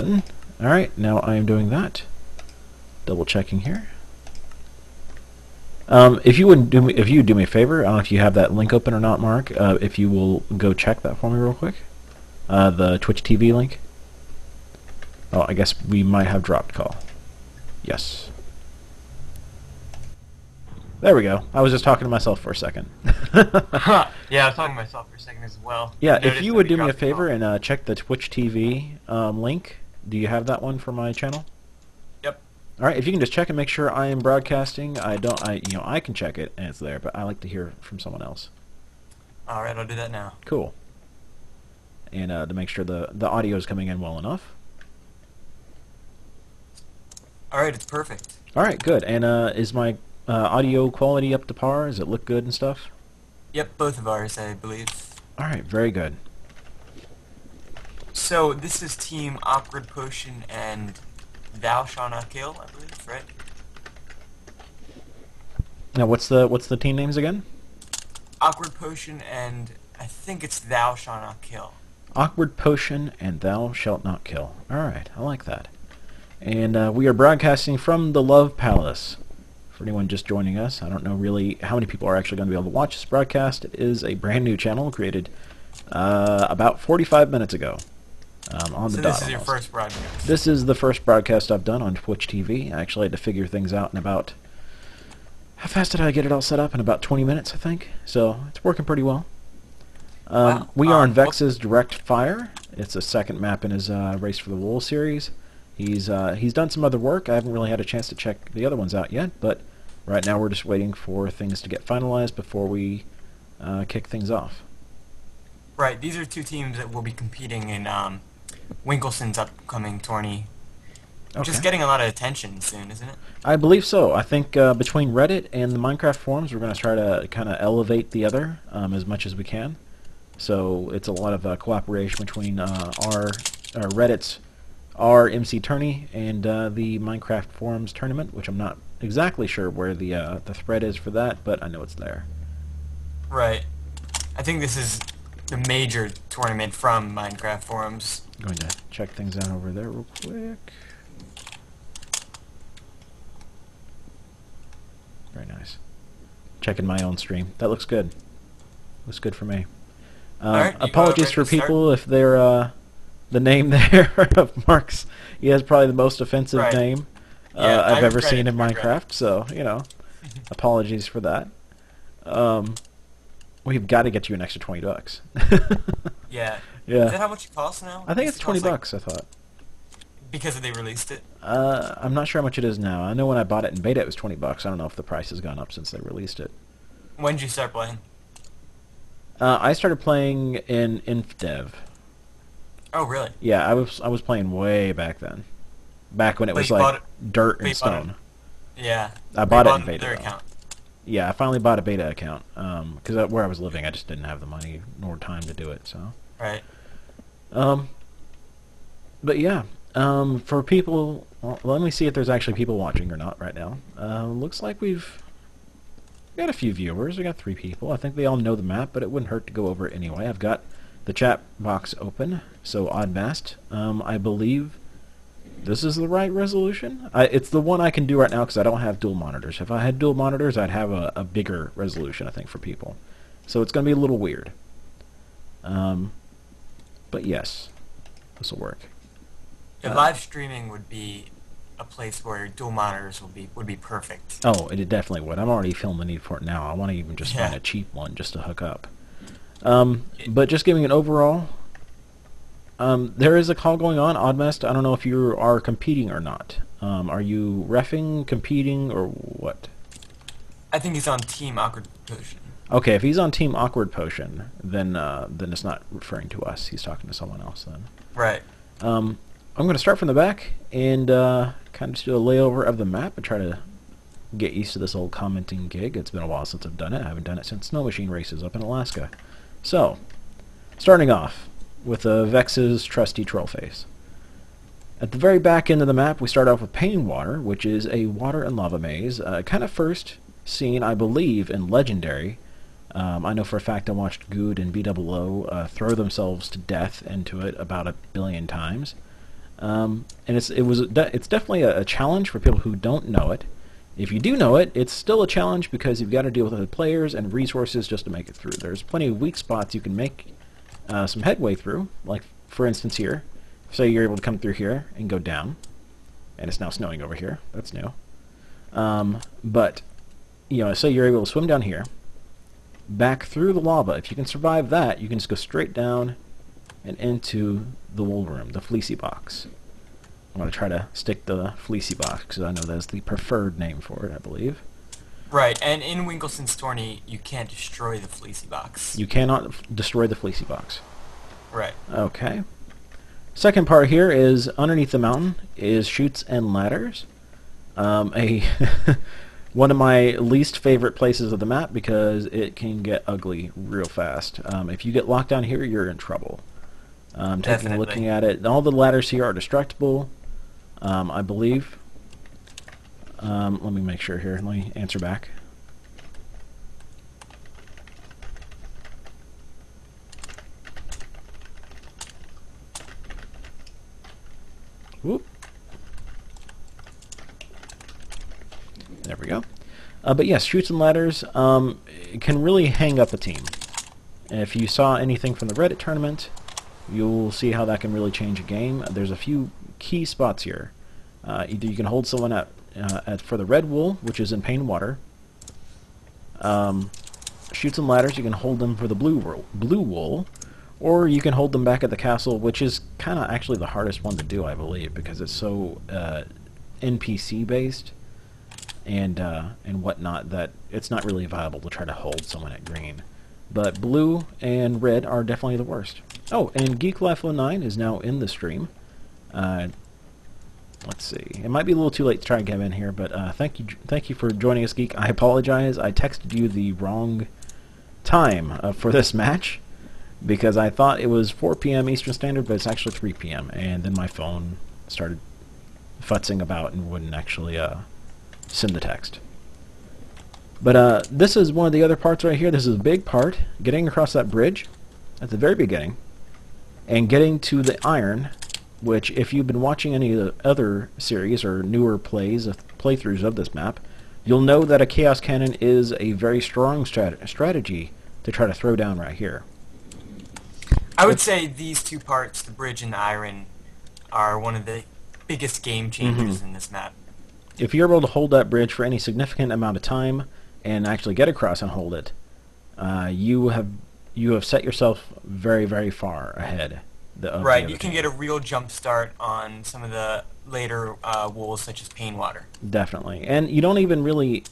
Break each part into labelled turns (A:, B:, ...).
A: Alright, now I am doing that. Double checking here. If you would do me a favor, I don't know if you have that link open or not, Mark. If you will go check that for me real quick. The Twitch TV link. Oh, I guess we might have dropped call. Yes. There we go. I was just talking to myself for a second.
B: Yeah, I was talking to myself for a second as well.
A: Yeah, if you would do me a favor and check the Twitch TV link. Do you have that one for my channel?
B: Yep.
A: All right, if you can just check and make sure I am broadcasting. I can check it and it's there, but I like to hear from someone else.
B: All right, I'll do that now.
A: Cool. And to make sure the audio is coming in well enough.
B: All right, it's perfect.
A: All right, good. And is my audio quality up to par? Does it look good and stuff?
B: Yep, both of ours, I believe.
A: All right, very good.
B: So this is Team Awkward Potion and Thou Shall Not Kill, I believe, right?
A: Now, what's the team names again?
B: Awkward Potion and I think it's Thou Shall Not Kill.
A: Awkward Potion and Thou Shalt Not Kill. All right, I like that. And we are broadcasting from the Love Palace. For anyone just joining us, I don't know really how many people are actually going to be able to watch this broadcast. It is a brand new channel created about 45 minutes ago. On the dot.
B: So this is your first broadcast?
A: This is the first broadcast I've done on Twitch TV. I actually had to figure things out in about... How fast did I get it all set up? In about 20 minutes, I think. So it's working pretty well.
B: Wow.
A: We are on Vex's Direct Fire. It's a second map in his Race for the Wool series. He's done some other work. I haven't really had a chance to check the other ones out yet, but right now we're just waiting for things to get finalized before we kick things off.
B: Right, these are two teams that will be competing in Winkelson's upcoming tourney.
A: Okay.
B: Just getting a lot of attention soon, isn't it?
A: I believe so. I think between Reddit and the Minecraft forums, we're going to try to kind of elevate the other as much as we can. So it's a lot of cooperation between our Reddit's MC tourney and the Minecraft forums tournament, which I'm not exactly sure where the thread is for that, but I know it's there.
B: Right. I think this is the major tournament from Minecraft forums.
A: I'm going to check things out over there real quick. Very nice. Checking my own stream. That looks good. Looks good for me.
B: Alright,
A: apologies for people if they're the name there of Mark's. He has probably the most offensive name I've ever seen in Minecraft. So apologies for that. We've got to get you an extra $20.
B: Yeah.
A: Yeah.
B: Is that how much it costs now?
A: I think it's $20.
B: Like,
A: I thought.
B: Because they released it.
A: I'm not sure how much it is now. I know when I bought it in beta, it was $20. I don't know if the price has gone up since they released it.
B: When did you start playing?
A: I started playing in InfDev.
B: Oh, really?
A: Yeah, I was playing way back then. Back when it was like dirt and stone.
B: Yeah.
A: I bought it in beta.
B: Account.
A: Yeah, I finally bought a beta account because where I was living, I just didn't have the money nor time to do it. So.
B: Right.
A: But yeah, for people, well, let me see if there's actually people watching or not right now. Looks like we've got a few viewers. We got 3 people. I think they all know the map, but it wouldn't hurt to go over it anyway. I've got the chat box open, so Oddmast. I believe this is the right resolution. It's the one I can do right now because I don't have dual monitors. If I had dual monitors, I'd have a bigger resolution, I think, for people. So it's going to be a little weird. But yes, this will work.
B: Yeah, live streaming would be a place where dual monitors would be perfect.
A: Oh, it definitely would. I'm already feeling the need for it now. I want to even just find a cheap one just to hook up. But just giving an overall, there is a call going on, Oddmest. I don't know if you are competing or not. Are you reffing, competing, or what? I
B: think he's on Team Awkward Potion.
A: Okay, if he's on Team Awkward Potion, then it's not referring to us. He's talking to someone else then.
B: Right.
A: I'm going to start from the back and kind of just do a layover of the map and try to get used to this old commenting gig. It's been a while since I've done it. I haven't done it since Snow Machine races up in Alaska. So, starting off with Vex's trusty Trollface. At the very back end of the map, we start off with Pain Water, which is a water and lava maze. Kind of first seen, I believe, in Legendary. I know for a fact I watched Good and BOO throw themselves to death into it about 1 billion times. And it's definitely a challenge for people who don't know it. If you do know it, it's still a challenge because you've got to deal with other players and resources just to make it through. There's plenty of weak spots you can make some headway through. Like, for instance here, say you're able to come through here and go down. And it's now snowing over here. That's new. But, say you're able to swim down here, back through the lava. If you can survive that, you can just go straight down and into the wool room, the fleecy box. I'm going to try to stick the fleecy box because I know that's the preferred name for it, I believe.
B: Right, and in Winkelson's Tourney, you can't destroy the fleecy box.
A: You cannot destroy the fleecy box.
B: Right.
A: Okay. Second part here is underneath the mountain is chutes and ladders. One of my least favorite places of the map because it can get ugly real fast. If you get locked down here, you're in trouble. Looking at it, all the ladders here are destructible, I believe. Let me make sure here. Let me answer back. Whoop. There we go. But yes, chutes and ladders can really hang up a team. If you saw anything from the Reddit tournament, you'll see how that can really change a game. There's a few key spots here. Either you can hold someone for the red wool, which is in pain water. Chutes and ladders, you can hold them for the blue wool, or you can hold them back at the castle, which is kind of actually the hardest one to do, I believe, because it's so NPC based and whatnot that it's not really viable to try to hold someone at green. But blue and red are definitely the worst. Oh, and Geek Life 09 is now in the stream. Let's see. It might be a little too late to try and get in here, but thank you for joining us, Geek. I apologize. I texted you the wrong time for this match because I thought it was 4 p.m. Eastern Standard, but it's actually 3 p.m. And then my phone started futzing about and wouldn't actually send the text. But this is one of the other parts right here. This is a big part. Getting across that bridge at the very beginning and getting to the iron, which if you've been watching any of the other series or newer playthroughs of this map, you'll know that a Chaos Cannon is a very strong strategy to try to throw down right here.
B: I would say these two parts, the bridge and the iron, are one of the biggest game changers in this map.
A: If you're able to hold that bridge for any significant amount of time and actually get across and hold it, you have set yourself very, very far ahead.
B: Right, you can get a real jump start on some of the later wools, such as pain water.
A: Definitely, and you don't even really.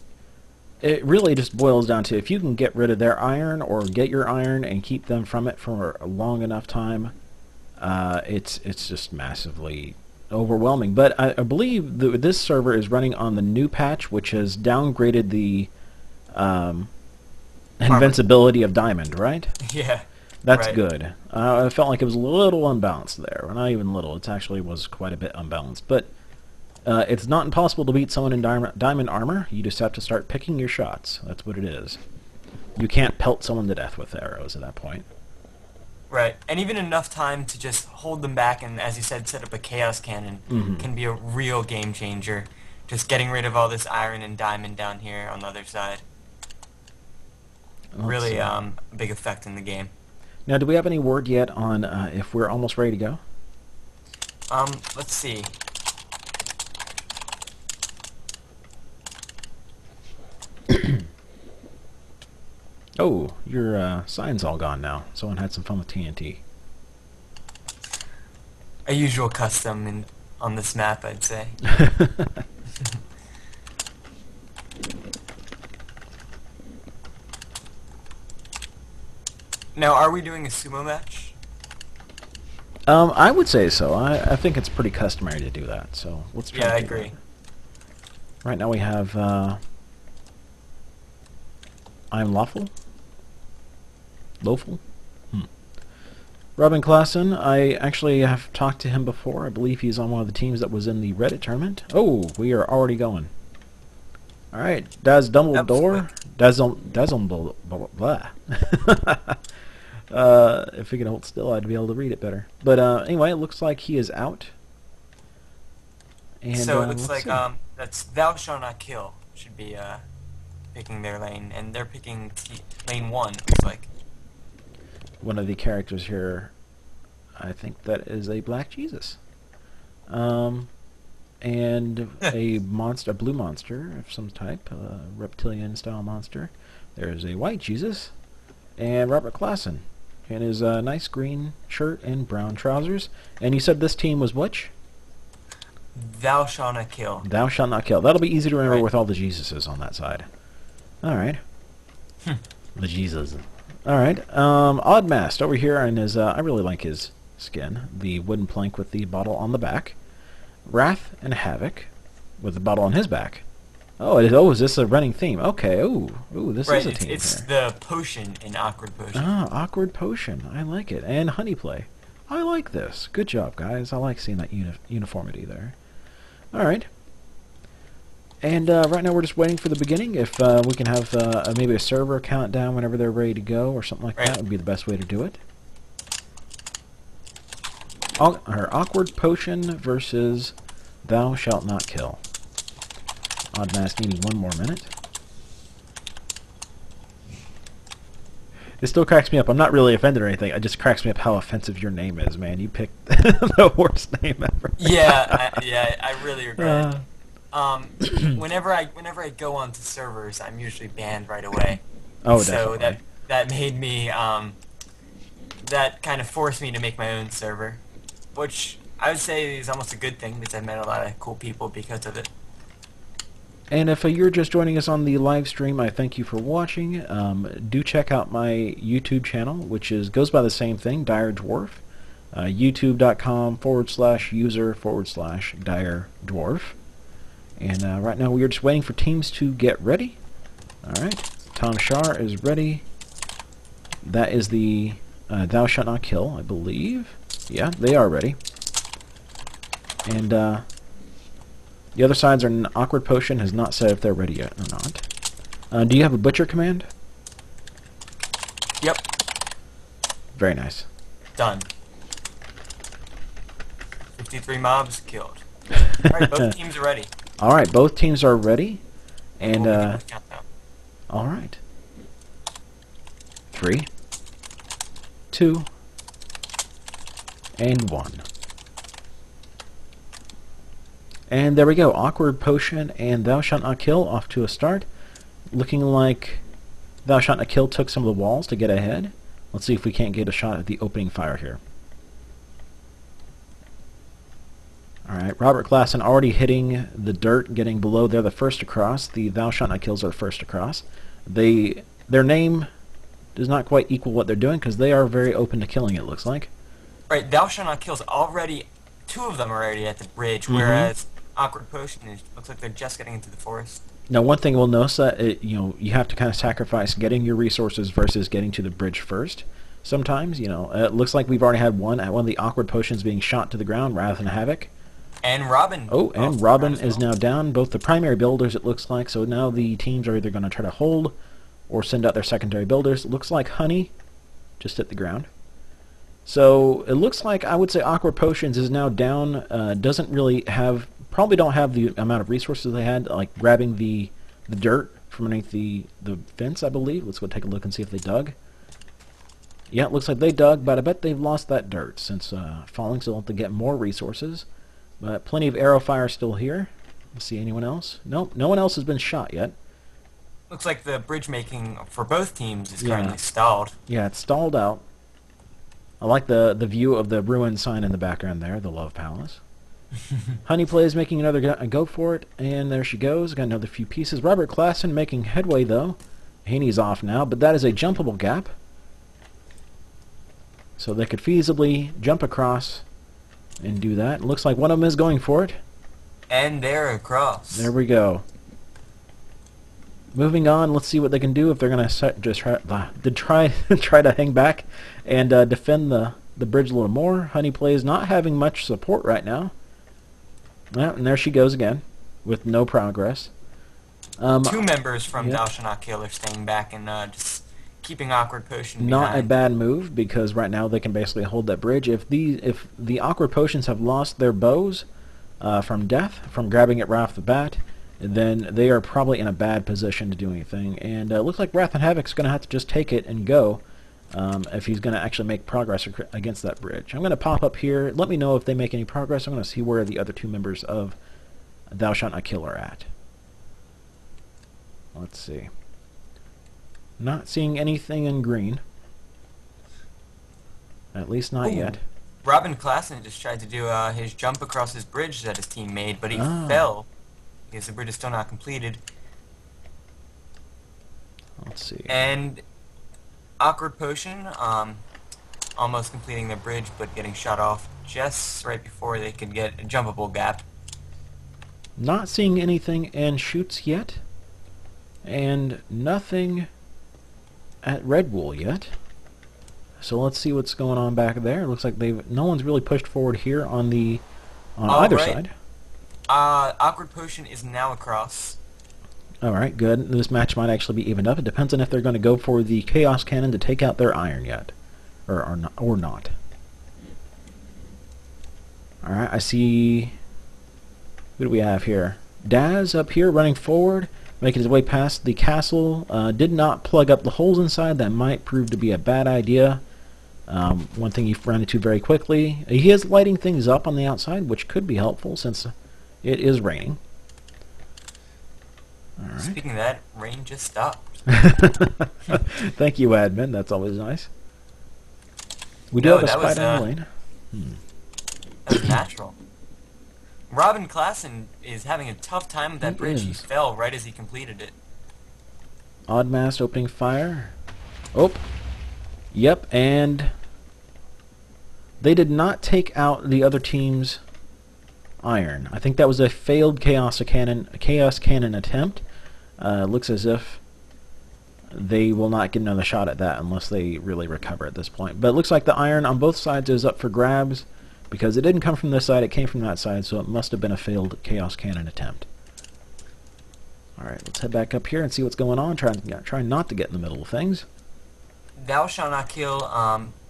A: It really just boils down to if you can get rid of their iron or get your iron and keep them from it for a long enough time. It's just massively overwhelming. But I believe this server is running on the new patch, which has downgraded the invincibility of Diamond, right?
B: Yeah.
A: That's
B: right.
A: good. I felt like it was a little unbalanced there. Well, not even little. It actually was quite a bit unbalanced. But it's not impossible to beat someone in diamond armor. You just have to start picking your shots. That's what it is. You can't pelt someone to death with arrows at that point.
B: Right. And even enough time to just hold them back and, as you said, set up a Chaos Cannon can be a real game changer. Just getting rid of all this iron and diamond down here on the other side. Really a big effect in the game.
A: Now, do we have any word yet on if we're almost ready to go?
B: Let's see.
A: Oh, your sign's all gone now. Someone had some fun with TNT.
B: A usual custom on this map, I'd say. Now, are we doing a sumo match?
A: I would say so. I think it's pretty customary to do that. So let's try.
B: Yeah, I agree.
A: That. Right now we have I'm Lawful. Robin Klassen, I actually have talked to him before. I believe he's on one of the teams that was in the Reddit tournament. Oh, we are already going. All right, Daz Dumbledore. Blah. If we could hold still, I'd be able to read it better. But anyway, it looks like he is out. And
B: So it looks
A: let's
B: like
A: see.
B: that's Thou Shall Not Kill should be picking their lane, and they're picking lane 1. Looks like.
A: One of the characters here, I think that is a Black Jesus. And a monster, a blue monster of some type, a reptilian-style monster. There's a white Jesus, and Robert Klassen in his nice green shirt and brown trousers. And you said this team was which?
B: Thou Shall Not Kill.
A: Thou Shalt Not Kill. That'll be easy to remember
B: Right.
A: with all the Jesuses on that side. All right. The Jesus. All right. Oddmast over here, and his I really like his skin. The wooden plank with the bottle on the back. Wrath and Havoc with the bottle on his back. Oh, is this a running theme? Okay. Ooh, this is a team
B: it's
A: here.
B: the potion in Awkward Potion.
A: Ah, Awkward Potion. I like it. And Honey Play. I like this. Good job, guys. I like seeing that uniformity there. All right. And right now we're just waiting for the beginning. If we can have maybe a server countdown whenever they're ready to go or something like that would be the best way to do it. Awkward Potion versus Thou Shalt Not Kill. Oddmast needing one more minute. It still cracks me up. I'm not really offended or anything. It just cracks me up how offensive your name is, man. You picked the worst name ever.
B: I really regret it. Whenever I go onto servers, I'm usually banned right away.
A: Oh,
B: so
A: definitely.
B: that made me that kind of forced me to make my own server, which I would say is almost a good thing because I've met a lot of cool people because of it.
A: And if you're just joining us on the live stream, I thank you for watching. Do check out my YouTube channel, which goes by the same thing, DireDwarf. YouTube.com/user/DireDwarf. And right now we are just waiting for teams to get ready. Alright, Tom Shar is ready. That is the Thou Shalt Not Kill, I believe. Yeah, they are ready. And the other sides are an Awkward Potion has not said if they're ready yet or not. Do you have a Butcher command?
B: Yep.
A: Very nice.
B: Done. 53 mobs killed. Alright, both teams are ready.
A: Alright, both teams are ready. And,
B: We'll begin with countdown.
A: alright. 3, 2, and 1. And there we go. Awkward Potion and Thou Shalt Not Kill off to a start. Looking like Thou Shalt Not Kill took some of the walls to get ahead. Let's see if we can't get a shot at the opening fire here. Alright, Robert Klassen already hitting the dirt, getting below there, the first across. The Thou Shalt Not Kills are the first across. Their name does not quite equal what they're doing because they are very open to killing, it looks like.
B: Right, Thou Shalt Not Kills already, 2 of them are already at the bridge, whereas Awkward Potion looks like they're just getting into the forest.
A: Now, one thing we'll notice that you have to kind of sacrifice getting your resources versus getting to the bridge first. Sometimes, it looks like we've already had one of the Awkward Potions being shot to the ground rather than Havoc.
B: And Robin.
A: Oh, and Robin is now down. Both the primary builders, it looks like. So now the teams are either going to try to hold or send out their secondary builders. It looks like Honey just hit the ground. So it looks like I would say Awkward Potions is now down. Doesn't really have, probably don't have the amount of resources they had, like grabbing the dirt from underneath the fence, I believe. Let's go take a look and see if they dug. Yeah, it looks like they dug, but I bet they've lost that dirt since falling, so they'll have to get more resources. But plenty of arrow fire still here. Let's see anyone else. Nope, no one else has been shot yet.
B: Looks like the bridge making for both teams is currently stalled.
A: Yeah, it's stalled out. I like the view of the ruined sign in the background there, the Love Palace. Honey Play making another go for it, and there she goes. Got another few pieces. Robert Klassen making headway, though. Haney's off now, but that is a jumpable gap. So they could feasibly jump across and do that. It looks like one of them is going for it.
B: And they're across.
A: There we go. Moving on, let's see what they can do if they're going to try to hang back and defend the bridge a little more. Honey Plays not having much support right now. Yeah, and there she goes again with no progress.
B: 2 members from Thou Shalt Not Kill are staying back and just keeping Awkward Potion
A: Not
B: behind.
A: a bad move because right now they can basically hold that bridge. If the Awkward Potions have lost their bows, from death, from grabbing it right off the bat, then they are probably in a bad position to do anything. And it looks like Wrath and Havoc's going to have to just take it and go if he's going to actually make progress against that bridge. I'm going to pop up here. Let me know if they make any progress. I'm going to see where the other two members of Thou Shalt Not Kill are at. Let's see. Not seeing anything in green. At least not yet.
B: Robin Klassen just tried to do his jump across his bridge that his team made, but he fell because the bridge is still not completed.
A: Let's see.
B: And Awkward Potion, almost completing the bridge, but getting shot off just right before they could get a jumpable gap.
A: Not seeing anything in shoots yet, and nothing at Red Wool yet. So let's see what's going on back there. It looks like no one's really pushed forward here on either side.
B: Awkward Potion is now across.
A: Alright, good. This match might actually be evened up. It depends on if they're going to go for the Chaos Cannon to take out their iron yet. Or not. Alright, I see... Who do we have here? Daz up here running forward, making his way past the castle. Did not plug up the holes inside. That might prove to be a bad idea. One thing he ran into very quickly. He is lighting things up on the outside, which could be helpful since it is raining. All right.
B: Speaking of that, rain just stopped.
A: Thank you, admin. That's always nice. We do have a spy down the lane.
B: That was natural. Robin Klassen is having a tough time with that bridge. He fell right as he completed it.
A: Oddmast opening fire. Oh. Yep, and they did not take out the other team's iron. I think that was a failed Chaos Cannon attempt. Looks as if they will not get another shot at that unless they really recover at this point. But it looks like the iron on both sides is up for grabs because it didn't come from this side, it came from that side, so it must have been a failed Chaos Cannon attempt. Alright, let's head back up here and see what's going on. Try not to get in the middle of things.
B: Thou Shalt Not Kill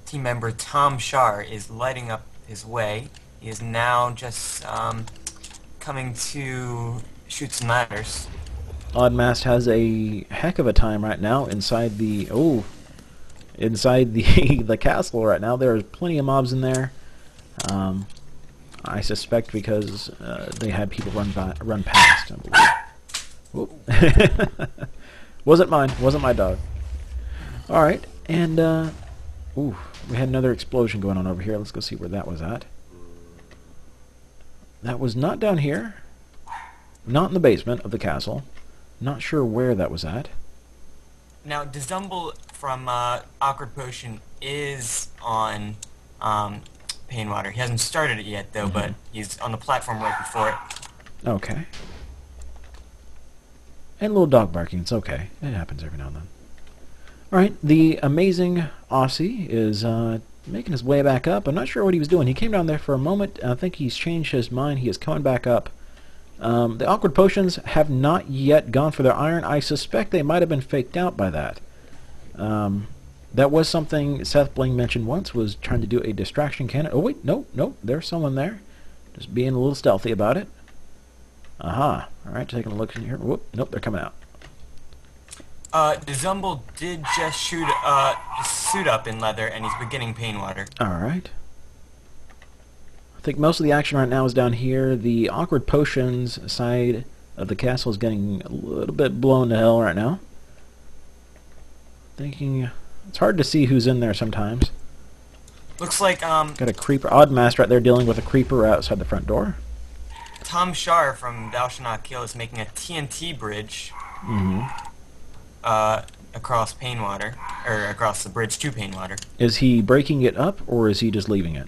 B: team member Tom Shar is lighting up his way. He is now just coming to shoot some ladders.
A: Oddmast has a heck of a time right now inside the the castle right now. There's plenty of mobs in there. I suspect because they had people run past, I believe. Wasn't mine. Wasn't my dog. All right, and we had another explosion going on over here. Let's go see where that was at. That was not down here. Not in the basement of the castle. Not sure where that was at.
B: Now, Dezumble from Awkward Potion is on Painwater. He hasn't started it yet, though, but he's on the platform right before it.
A: Okay. And a little dog barking. It's okay. It happens every now and then. Alright, the amazing Aussie is making his way back up. I'm not sure what he was doing. He came down there for a moment. I think he's changed his mind. He is coming back up. The Awkward Potions have not yet gone for their iron. I suspect they might have been faked out by that. That was something Seth Bling mentioned once, was trying to do a distraction cannon. Oh, wait, no, there's someone there. Just being a little stealthy about it. Aha. Alright, taking a look in here. Whoop, nope, they're coming out.
B: Dezumble did just shoot suit up in leather, and he's beginning Painwater.
A: Alright. I think most of the action right now is down here. The Awkward Potions side of the castle is getting a little bit blown to hell right now. Thinking... It's hard to see who's in there sometimes.
B: Looks like,
A: got a creeper. Oddmast right there dealing with a creeper outside the front door.
B: Tom Shar from Thou Shalt Not Kill is making a TNT bridge. Across Painwater, or across the bridge to Painwater.
A: Is he breaking it up, or is he just leaving it?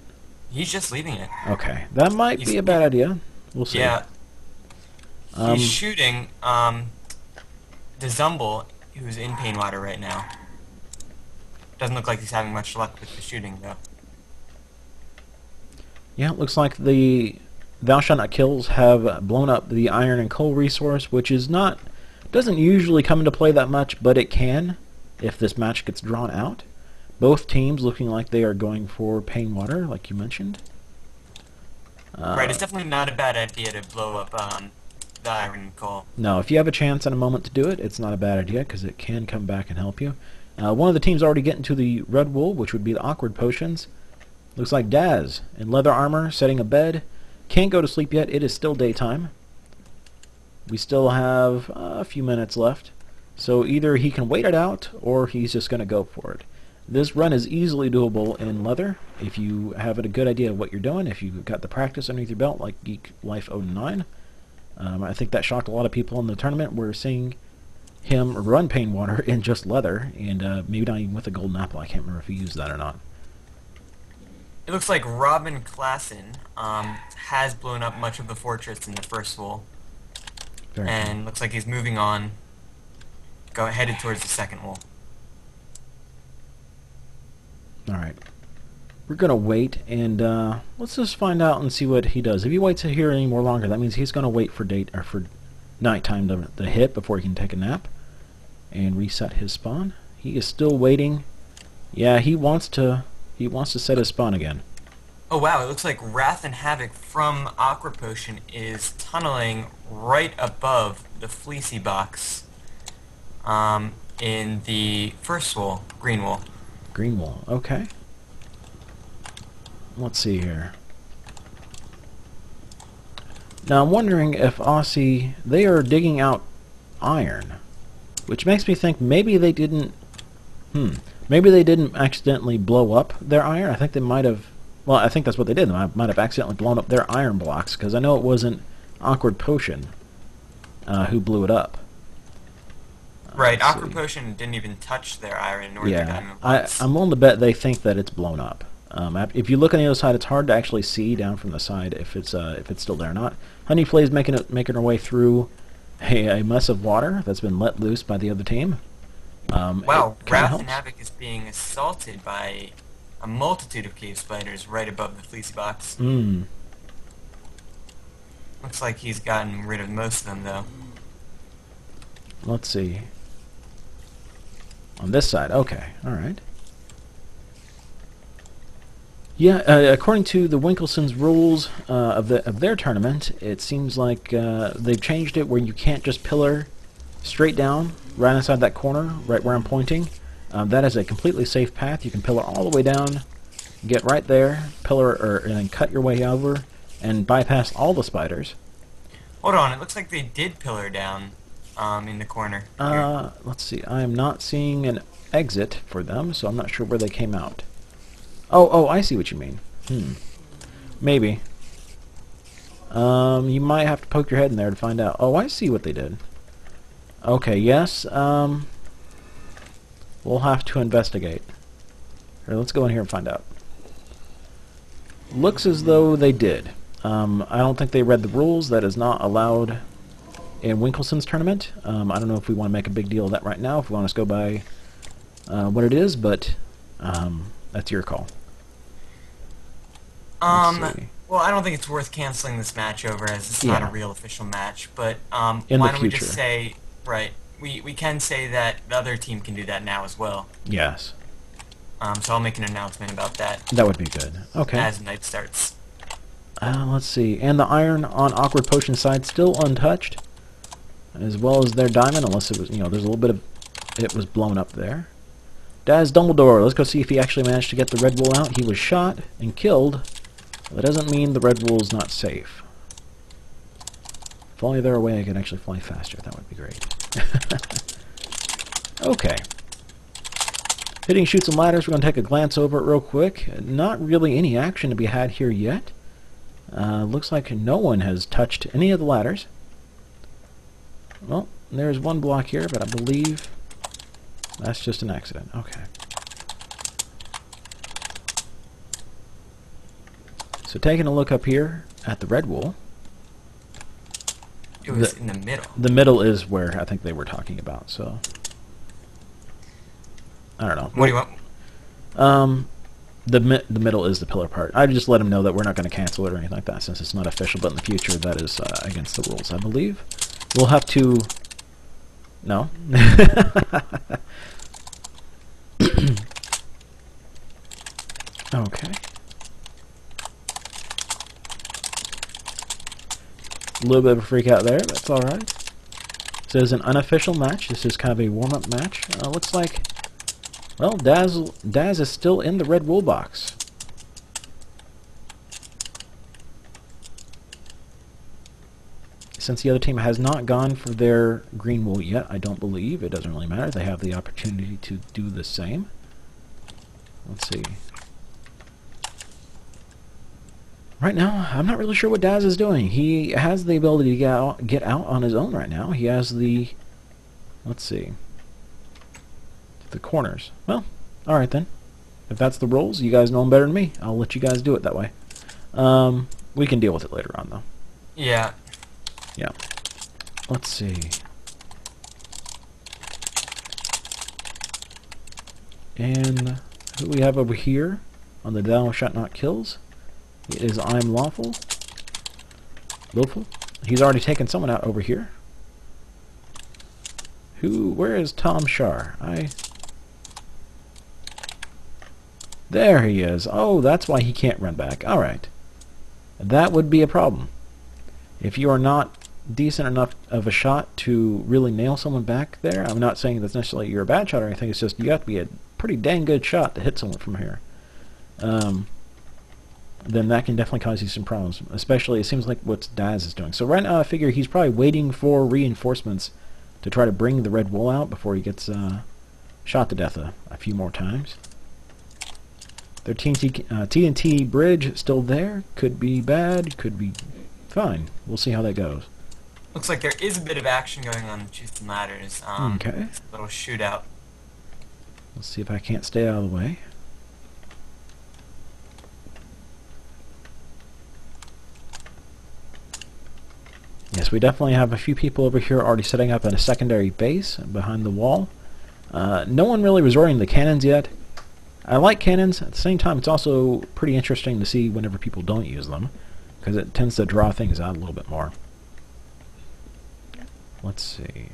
B: He's just leaving it.
A: Okay, that might be a bad idea. We'll see.
B: Yeah. He's shooting Dezumble, who's in Painwater right now. Doesn't look like he's having much luck with the shooting, though.
A: Yeah, it looks like the Thou Shalt Not Kills have blown up the iron and coal resource, which is not... doesn't usually come into play that much, but it can if this match gets drawn out. Both teams looking like they are going for Painwater, like you mentioned.
B: Right, it's definitely not a bad idea to blow up the iron and coal.
A: No, if you have a chance and a moment to do it, it's not a bad idea because it can come back and help you. One of the teams already getting to the red wool, which would be the awkward potions. Looks like Daz in leather armor, setting a bed. Can't go to sleep yet. It is still daytime. We still have a few minutes left. So either he can wait it out or he's just going to go for it. This run is easily doable in leather if you have a good idea of what you're doing, if you've got the practice underneath your belt like Geek Life 09. I think that shocked a lot of people in the tournament. We're seeing him run Pain Water in just leather, and maybe not even with a golden apple. I can't remember if he used that or not.
B: It looks like Robin Klassen has blown up much of the fortress in the first wall. And cool. Looks like he's moving on, headed towards the second wall.
A: Alright. We're going to wait, and let's just find out and see what he does. If he waits here any more longer, that means he's going to wait for nighttime to hit before he can take a nap and reset his spawn. He is still waiting. Yeah, he wants to set his spawn again.
B: Oh wow, it looks like Wrath and Havoc from Aqua Potion is tunneling right above the Fleecy box in the first wall, green wall.
A: Green wall, okay. Let's see here. Now I'm wondering if Aussie, they are digging out iron, which makes me think maybe they didn't, maybe they didn't accidentally blow up their iron. I think they might have, well, I think that's what they did. They might have accidentally blown up their iron blocks, because I know it wasn't Awkward Potion who blew it up.
B: Right, Aqua Potion didn't even touch their iron nor their diamond blocks.
A: I'm willing to bet they think that it's blown up. If you look on the other side, it's hard to actually see down from the side if it's still there or not. Honeyflay's making her way through a mess of water that's been let loose by the other team.
B: Wow, Wrath and Havoc is being assaulted by a multitude of cave spiders right above the Fleecy box. Looks like he's gotten rid of most of them, though.
A: Let's see. On this side, okay, alright. Yeah, according to the Winkelsons' rules of their tournament, it seems like they've changed it where you can't just pillar straight down right inside that corner, right where I'm pointing. That is a completely safe path. You can pillar all the way down, get right there, pillar, and then cut your way over, and bypass all the spiders.
B: Hold on, it looks like they did pillar down in the corner.
A: Let's see. I am not seeing an exit for them, so I'm not sure where they came out. Oh, I see what you mean. Maybe. You might have to poke your head in there to find out. Oh, I see what they did. Okay, yes. We'll have to investigate. Here, let's go in here and find out. Looks as though they did. I don't think they read the rules. That is not allowed in Winkelson's tournament. I don't know if we want to make a big deal of that right now, if we want to go by what it is, but that's your call.
B: Well, I don't think it's worth canceling this match over, as it's not a real official match, but why don't we just say, right, we can say that the other team can do that now as well.
A: Yes.
B: So I'll make an announcement about that.
A: That would be good. Okay.
B: As night starts.
A: Let's see. And the iron on Awkward Potion side still untouched, as well as their diamond, unless it was, there's a little bit of it was blown up there. Daz Dumbledore. Let's go see if he actually managed to get the red wool out. He was shot and killed. That doesn't mean the red wool is not safe. If only there were a way I could actually fly faster. That would be great. Okay. Hitting Chutes and Ladders. We're going to take a glance over it real quick. Not really any action to be had here yet. Looks like no one has touched any of the ladders. Well, there's one block here, but I believe that's just an accident. Okay. So taking a look up here at the red wool.
B: It was in the middle.
A: The middle is where I think they were talking about, so I don't know.
B: What do you want?
A: The middle is the pillar part. I just let them know that we're not going to cancel it or anything like that, since it's not official, but in the future that is against the rules, I believe. We'll have to... No. Okay. A little bit of a freak out there, that's alright. So it's an unofficial match. This is kind of a warm-up match. Looks like, well, Daz is still in the red wool box. Since the other team has not gone for their green wool yet, I don't believe. It doesn't really matter. They have the opportunity to do the same. Let's see. Right now, I'm not really sure what Daz is doing. He has the ability to get out on his own right now. He has the... Let's see. The corners. Well, alright then. If that's the rules, you guys know them better than me. I'll let you guys do it that way. We can deal with it later on, though.
B: Yeah.
A: Yeah. Let's see. And who we have over here on the Thou Shalt Not Kills? It is I'm Lawful. Lawful. He's already taken someone out over here. Where is Tom Shar? There he is. Oh, that's why he can't run back. Alright. That would be a problem. If you are not decent enough of a shot to really nail someone back there, I'm not saying that's necessarily you're a bad shot or anything, it's just you have to be a pretty dang good shot to hit someone from here. Then that can definitely cause you some problems. Especially, it seems like what Daz is doing. So right now I figure he's probably waiting for reinforcements to try to bring the red wool out before he gets shot to death a few more times. Their TNT bridge still there. Could be bad, could be fine. We'll see how that goes.
B: Looks like there is a bit of action going on in Chutes and Ladders.
A: Okay.
B: A little shootout.
A: Let's see if I can't stay out of the way. Yes, we definitely have a few people over here already setting up in a secondary base behind the wall. No one really resorting to cannons yet. I like cannons. At the same time, it's also pretty interesting to see whenever people don't use them, because it tends to draw things out a little bit more. Let's see.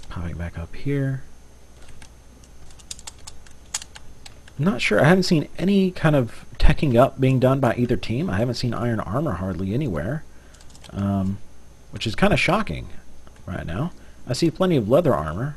A: Popping back up here. I'm not sure. I haven't seen any kind of teching up being done by either team. I haven't seen iron armor hardly anywhere, which is kind of shocking right now. I see plenty of leather armor,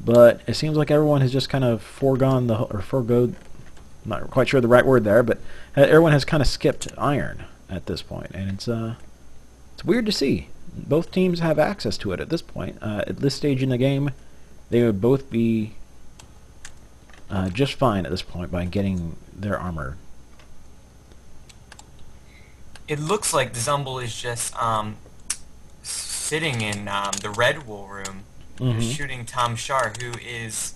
A: but it seems like everyone has just kind of foregone I'm not quite sure the right word there, but everyone has kind of skipped iron at this point, and it's weird to see. Both teams have access to it at this point. At this stage in the game, they would both be just fine at this point by getting their armor.
B: It looks like the Zumble is just sitting in the red wool room, shooting Tom Shar, who is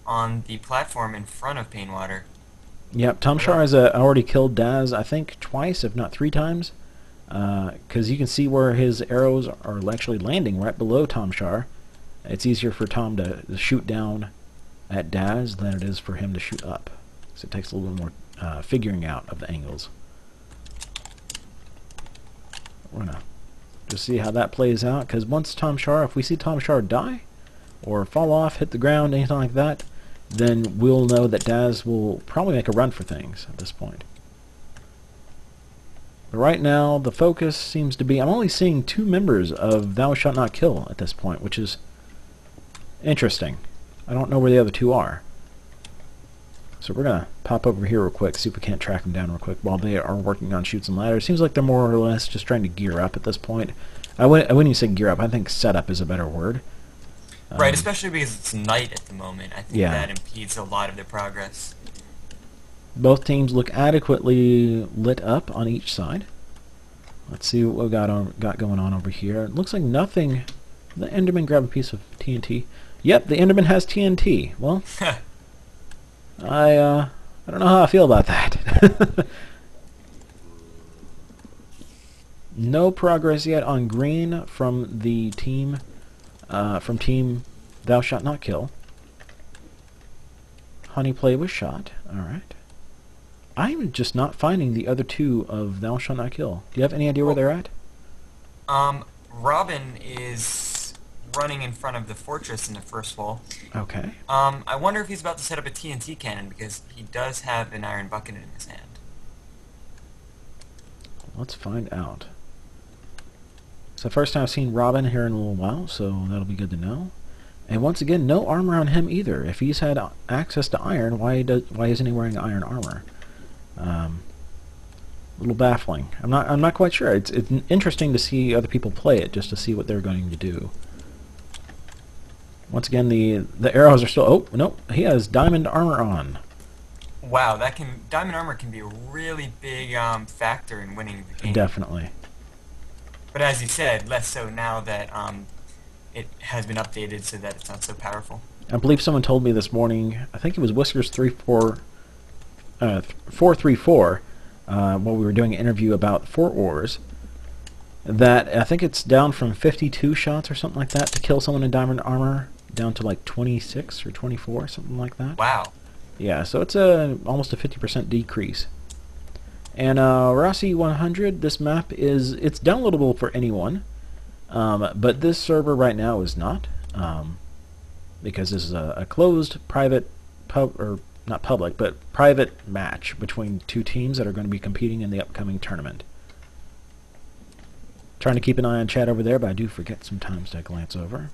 B: on the platform in front of Painwater.
A: Yep, Tom Shar has already killed Daz, I think, twice, if not 3 times. Because you can see where his arrows are actually landing right below Tom Shar. It's easier for Tom to shoot down at Daz than it is for him to shoot up. So it takes a little bit more figuring out of the angles. We're going to just see how that plays out, because once if we see Tom Shar die, or fall off, hit the ground, anything like that, then we'll know that Daz will probably make a run for things at this point. But right now, the focus seems to be... I'm only seeing 2 members of Thou Shalt Not Kill at this point, which is interesting. I don't know where the other 2 are. So we're going to pop over here real quick, see if we can't track them down real quick while they are working on Chutes and Ladders. Seems like they're more or less just trying to gear up at this point. I wouldn't even say gear up. I think setup is a better word.
B: Right, especially because it's night at the moment. I think that impedes a lot of their progress.
A: Both teams look adequately lit up on each side. Let's see what we've got going on over here. It looks like nothing. The Enderman grabbed a piece of TNT. Yep, the Enderman has TNT. Well, I don't know how I feel about that. No progress yet on green from the team, Team Thou Shalt Not Kill. Honeyplay was shot. Alright. I'm just not finding the other 2 of Thou Shalt Not Kill. Do you have any idea where they're at?
B: Robin is running in front of the fortress in the first wall.
A: Okay.
B: I wonder if he's about to set up a TNT cannon because he does have an iron bucket in his hand.
A: Let's find out. It's the first time I've seen Robin here in a little while, so that'll be good to know. And once again, no armor on him either. If he's had access to iron, why isn't he wearing iron armor? A little baffling. I'm not quite sure. It's interesting to see other people play it just to see what they're going to do. Once again, the arrows are still. Oh no, he has diamond armor on.
B: Wow, diamond armor can be a really big factor in winning the game.
A: Definitely.
B: But as you said, less so now that it has been updated so that it's not so powerful.
A: I believe someone told me this morning. I think it was Whiskers434 while we were doing an interview about Fort Wars. That I think it's down from 52 shots or something like that to kill someone in diamond armor down to like 26 or 24, something like that.
B: Wow.
A: Yeah, so it's almost a 50% decrease. And Rossi 100, this map it's downloadable for anyone, but this server right now is not, because this is a closed private not public, but private match between two teams that are going to be competing in the upcoming tournament. Trying to keep an eye on chat over there, but I do forget sometimes to glance over.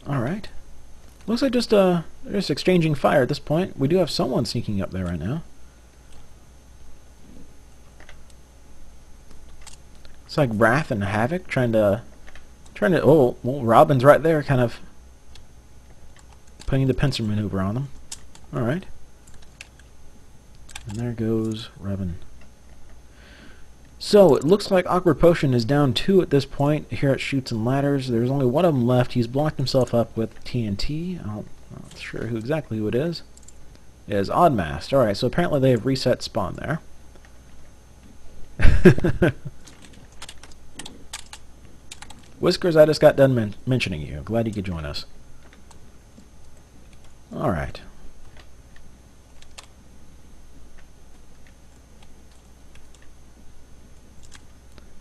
A: Alright. Looks like just exchanging fire at this point. We do have someone sneaking up there right now. It's like Wrath and Havoc trying to oh, well, Robin's right there kind of putting the pincer maneuver on them. Alright. And there goes Robin. So, it looks like Awkward Potion is down 2 at this point here at Shoots and Ladders. There's only one of them left. He's blocked himself up with TNT. I'm not sure exactly who it is. It is Oddmast. Alright, so apparently they have reset spawn there. Whiskers, I just got done mentioning you. Glad you could join us. Alright.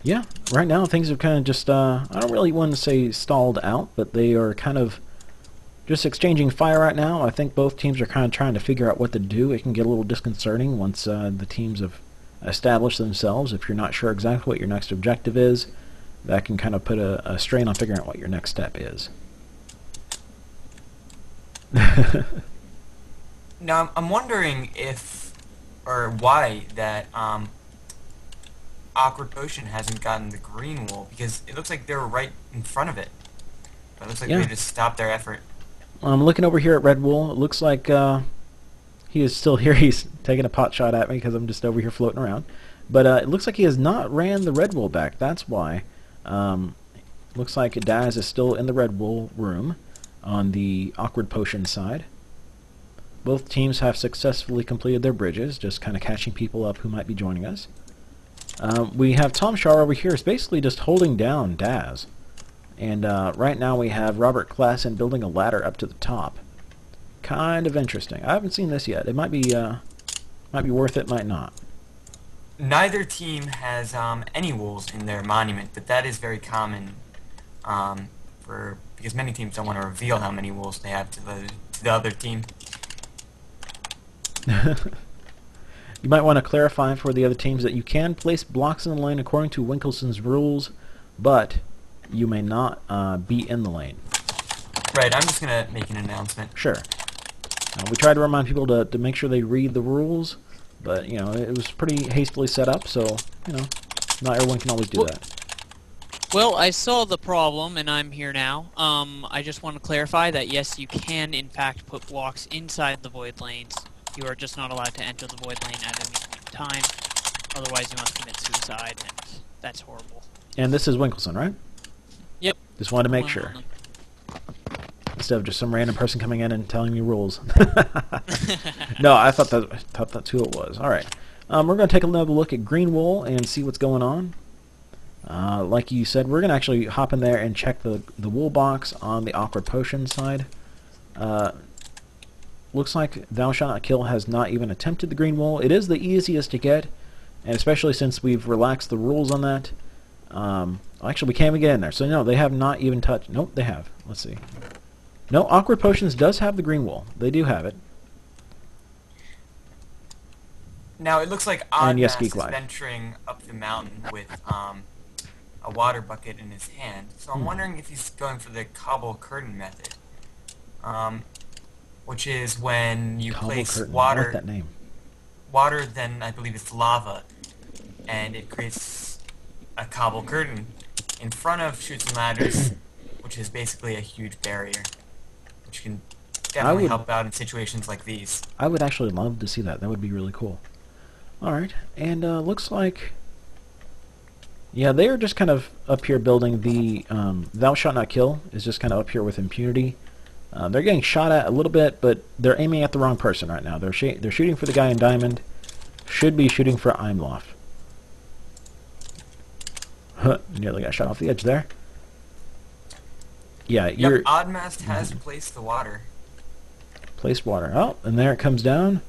A: Yeah, right now things have kind of just, I don't really want to say stalled out, but they are kind of just exchanging fire right now. I think both teams are kind of trying to figure out what to do. It can get a little disconcerting once the teams have established themselves. If you're not sure exactly what your next objective is, that can kind of put a strain on figuring out what your next step is.
B: Now, I'm wondering if, or why, that Awkward Potion hasn't gotten the green wool, because it looks like they were right in front of it. But it looks like they just stopped their effort.
A: I'm looking over here at Red Wool. It looks like he is still here. He's taking a pot shot at me because I'm just over here floating around. But it looks like he has not ran the Red Wool back. That's why. Looks like Daz is still in the Red Wool room on the Awkward Potion side. Both teams have successfully completed their bridges, just kind of catching people up who might be joining us. We have Tom Shaw over here is basically just holding down Daz. And right now we have Robert Klassen building a ladder up to the top. Kind of interesting. I haven't seen this yet. It might be worth it, might not.
B: Neither team has any wools in their monument, but that is very common because many teams don't want to reveal how many wools they have to the other team.
A: You might want to clarify for the other teams that you can place blocks in the lane according to Winkelson's rules, but you may not be in the lane.
B: Right, I'm just going to make an announcement.
A: Sure. We try to remind people to make sure they read the rules, but, you know, it was pretty hastily set up, so, you know, not everyone can always do that.
C: Well, I saw the problem, and I'm here now. I just want to clarify that, yes, you can, in fact, put blocks inside the void lanes. You are just not allowed to enter the void lane at any time. Otherwise, you must commit suicide, and that's horrible.
A: And this is Winkelson, right?
C: Yep.
A: Just wanted to make sure. Instead of just some random person coming in and telling me rules. No, I thought that's who it was. All right. We're going to take another look at Green Wool and see what's going on. Like you said, we're going to actually hop in there and check the wool box on the Awkward Potion side. Looks like Thou Shalt Not Kill has not even attempted the green wool. It is the easiest to get, and especially since we've relaxed the rules on that. Actually, we can't even get in there. So no, they have not even touched. Nope, they have. Let's see. No, Awkward Potions does have the green wool. They do have it.
B: Now it looks like
A: And yes,
B: Oddmass
A: Geek
B: is
A: Live.
B: venturing up the mountain with a water bucket in his hand. So I'm wondering if he's going for the cobble curtain method, which is when you
A: Cobble
B: place
A: curtain. I
B: water.
A: like that name.
B: Water, then I believe it's lava, and it creates a cobble curtain in front of Chutes and Ladders, which is basically a huge barrier, which can definitely help out in situations like these.
A: I would actually love to see that. That would be really cool. Alright, and looks like... Yeah, they are just kind of up here building the... Thou Shalt Not Kill is just kind of up here with impunity. They're getting shot at a little bit, but they're aiming at the wrong person right now. They're shooting for the guy in Diamond. Should be shooting for Imloff. Nearly got shot off the edge there. Yeah,
B: Yep, Oddmass has placed the water.
A: Placed water. Oh, and there it comes down.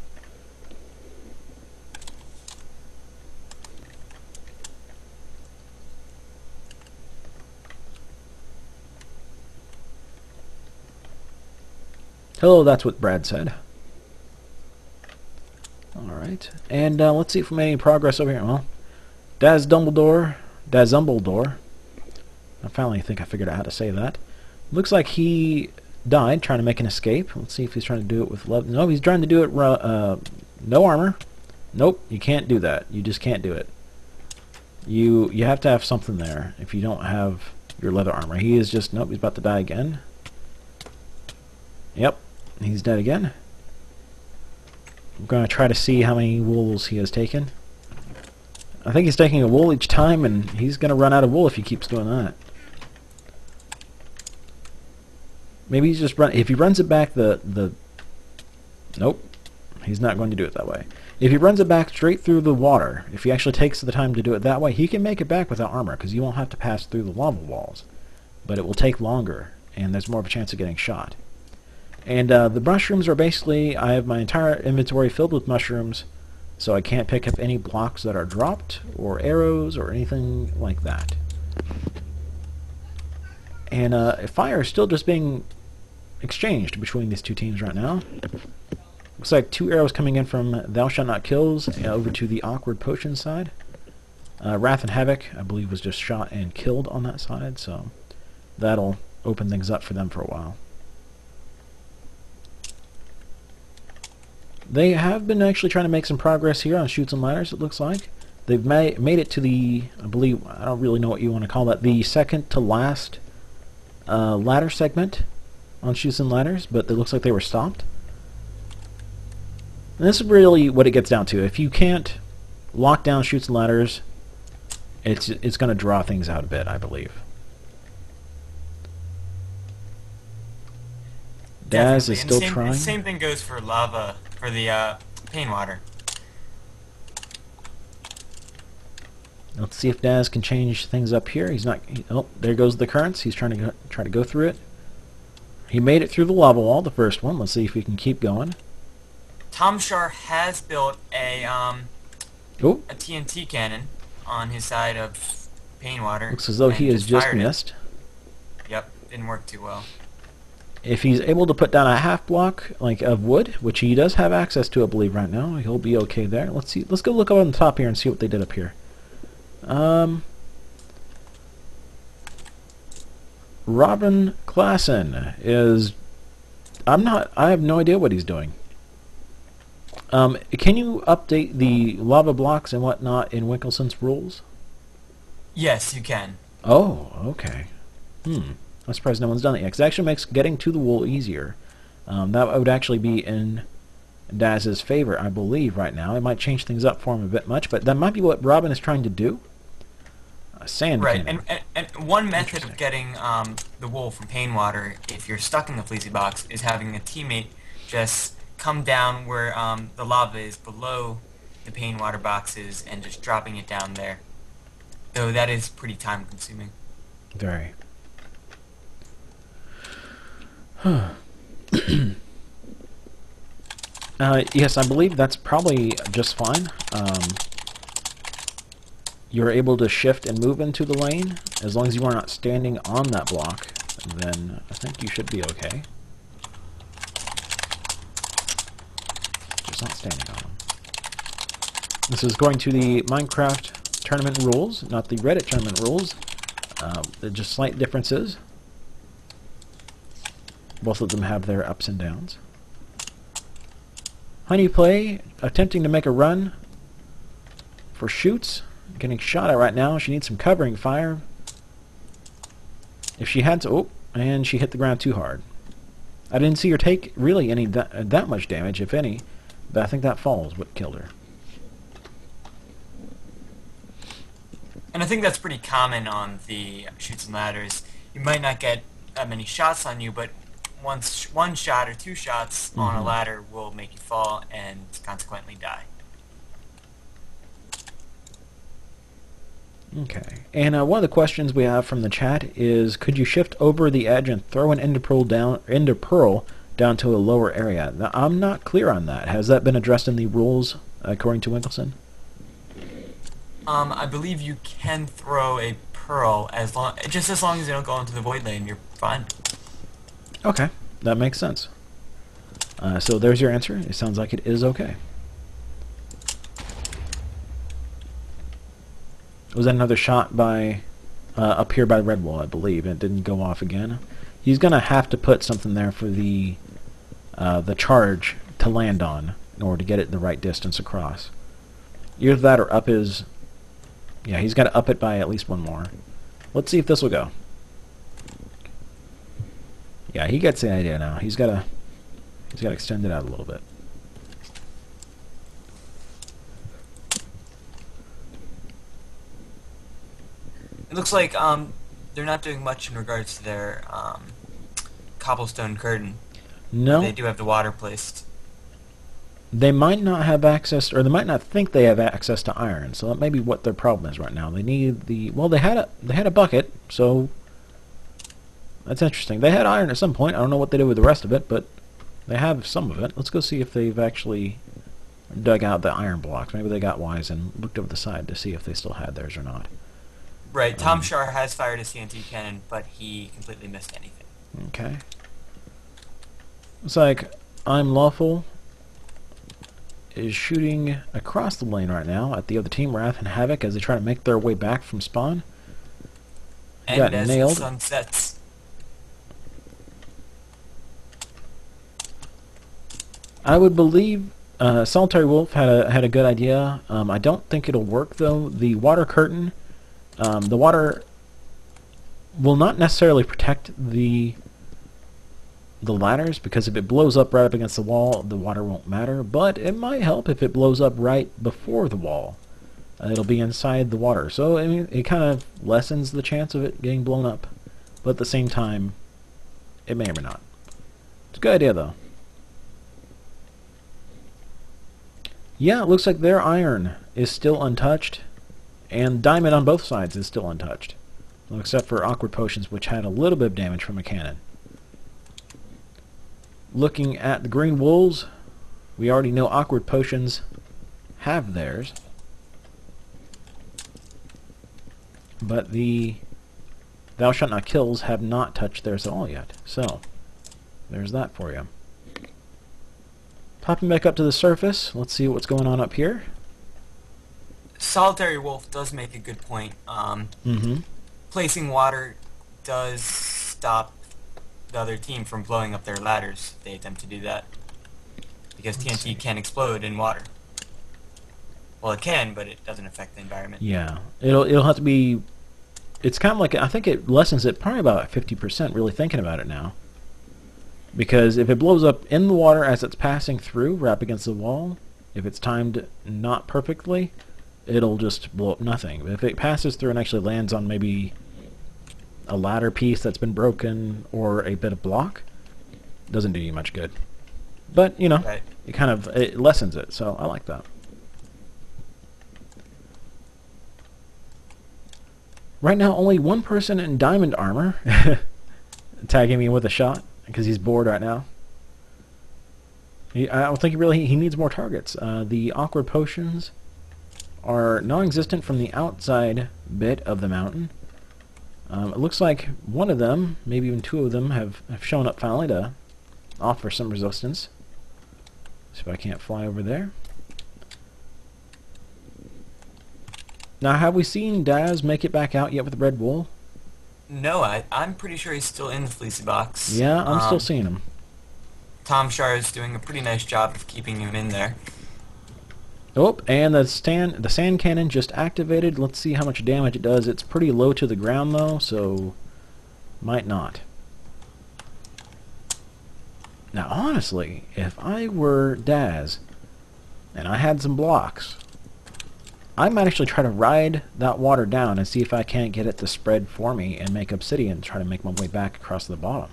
A: Hello, that's what Brad said. Alright, and let's see if we made any progress over here. Well, Dumbledore, I finally think I figured out how to say that. Looks like he died trying to make an escape. Let's see if he's trying to do it with love. No, he's trying to do it no armor. Nope, you can't do that. You just can't do it. You have to have something there if you don't have your leather armor. He is just... Nope, he's about to die again. Yep, he's dead again. I'm going to try to see how many wools he has taken. I think he's taking a wool each time, and he's going to run out of wool if he keeps doing that. Maybe he's just if he runs it back nope, he's not going to do it that way. If he runs it back straight through the water, if he actually takes the time to do it that way, he can make it back without armor, because you won't have to pass through the lava walls. But it will take longer, and there's more of a chance of getting shot. And the mushrooms are basically, I have my entire inventory filled with mushrooms, so I can't pick up any blocks that are dropped, or arrows, or anything like that. And fire is still just being exchanged between these two teams right now. Looks like 2 arrows coming in from Thou Shalt Not Kills over to the Awkward Potion side. Wrath and Havoc, I believe, was just shot and killed on that side, so that'll open things up for them for a while. They have been actually trying to make some progress here on Chutes and Ladders, it looks like. They've made it to the, I believe, I don't really know what you want to call that, the second to last ladder segment on Chutes and Ladders, but it looks like they were stopped. And this is really what it gets down to. If you can't lock down Chutes and Ladders, it's going to draw things out a bit, I believe. Daz is still trying.
B: Same thing goes for lava, for the pain water.
A: Let's see if Daz can change things up here. He's not. Oh, there goes the currents. He's trying to go through it. He made it through the lava wall, the first one. Let's see if we can keep going.
B: Tom Shar has built a TNT cannon on his side of pain water.
A: Looks as though he has just missed.
B: Yep, didn't work too well.
A: If he's able to put down a half block of wood, which he does have access to, I believe, right now, he'll be okay there. Let's see. Let's go look up on the top here and see what they did up here. Robin Klassen is... I have no idea what he's doing. Can you update the lava blocks and whatnot in Winkelson's rules?
B: Yes, you can.
A: Oh, okay. I'm surprised no one's done it yet, because it actually makes getting to the wool easier. That would actually be in Daz's favor, I believe, right now. It might change things up for him a bit much, but that might be what Robin is trying to do. Sand cannon.
B: And one method of getting the wool from pain water, if you're stuck in the fleecy box, is having a teammate just come down where the lava is below the pain water boxes and just dropping it down there. Though that is pretty time consuming.
A: Very. Yes, I believe that's probably just fine. you're able to shift and move into the lane, as long as you are not standing on that block, then I think you should be okay. Just not standing on them. This is going to the Minecraft tournament rules, not the Reddit tournament rules. They're just slight differences. Both of them have their ups and downs. Honeyplay attempting to make a run for shoots. Getting shot at right now. She needs some covering fire. If she had to... Oh, and she hit the ground too hard. I didn't see her take really any that much damage, if any. But I think that fall is what killed her.
B: And I think that's pretty common on the Chutes and Ladders. You might not get that many shots on you, but one shot or two shots on a ladder will make you fall and consequently die.
A: Okay, and one of the questions we have from the chat is, could you shift over the edge and throw an ender pearl down to a lower area? Now, I'm not clear on that. Has that been addressed in the rules, according to Winkleson?
B: I believe you can throw a pearl just as long as you don't go into the void lane. You're fine.
A: Okay, that makes sense. So there's your answer. It sounds like it is okay. Was that another shot by up here by the red wall, I believe, and it didn't go off again? He's gonna have to put something there for the charge to land on in order to get it the right distance across. Either that or up his... Yeah, he's got to up it by at least one more. Let's see if this will go. Yeah, he gets the idea now. He's got to extend it out a little bit.
B: It looks like they're not doing much in regards to their cobblestone curtain.
A: No.
B: They do have the water placed.
A: They might not have access, or they might not think they have access to iron. So that may be what their problem is right now. They need the... Well, they had a bucket, so that's interesting. They had iron at some point. I don't know what they did with the rest of it, but they have some of it. Let's go see if they've actually dug out the iron blocks. Maybe they got wise and looked over the side to see if they still had theirs or not.
B: Right. Tom Shar has fired a TNT cannon, but he completely missed anything.
A: Okay. Looks like I'm Lawful is shooting across the lane right now at the other team, Wrath and Havoc, as they try to make their way back from spawn.
B: And
A: got
B: as
A: nailed.
B: the sun sets.
A: I would believe Solitary Wolf had a good idea. I don't think it'll work though. The water curtain, the water will not necessarily protect the ladders, because if it blows up right up against the wall, the water won't matter, but it might help if it blows up right before the wall. It'll be inside the water, so I mean, it kind of lessens the chance of it getting blown up, but at the same time, it may or may not. It's a good idea though. Yeah, it looks like their iron is still untouched, and diamond on both sides is still untouched, well, except for Awkward Potions, which had a little bit of damage from a cannon. Looking at the green wolves, we already know Awkward Potions have theirs, but the Thou Shalt Not Kills have not touched theirs at all yet. So, there's that for you. Popping back up to the surface, let's see what's going on up here.
B: Solitary Wolf does make a good point. Placing water does stop the other team from blowing up their ladders if they attempt to do that, because TNT can explode in water. Well, it can, but it doesn't affect the environment.
A: Yeah, it'll have to be... It's kind of like, I think it lessens it probably about 50%, really thinking about it now. Because if it blows up in the water as it's passing through, right up against the wall, if it's timed not perfectly, it'll just blow up nothing. But if it passes through and actually lands on maybe a ladder piece that's been broken or a bit of block, doesn't do you much good. But, you know,
B: Right.
A: it lessens it, so I like that. Right now, only one person in diamond armor tagging me with a shot because he's bored right now. I don't think he needs more targets. The Awkward Potions are non-existent from the outside bit of the mountain. It looks like one of them, maybe even two of them, have shown up finally to offer some resistance. See if I can't fly over there. Now, have we seen Daz make it back out yet with the red wool?
B: No, I'm pretty sure he's still in the fleecy box.
A: Yeah, I'm still seeing him.
B: Tom Shar is doing a pretty nice job of keeping him in there.
A: Oh, and the sand cannon just activated. Let's see how much damage it does. It's pretty low to the ground, though, so might not. Now, honestly, if I were Daz and I had some blocks, I might actually try to ride that water down and see if I can't get it to spread for me and make obsidian and try to make my way back across the bottom.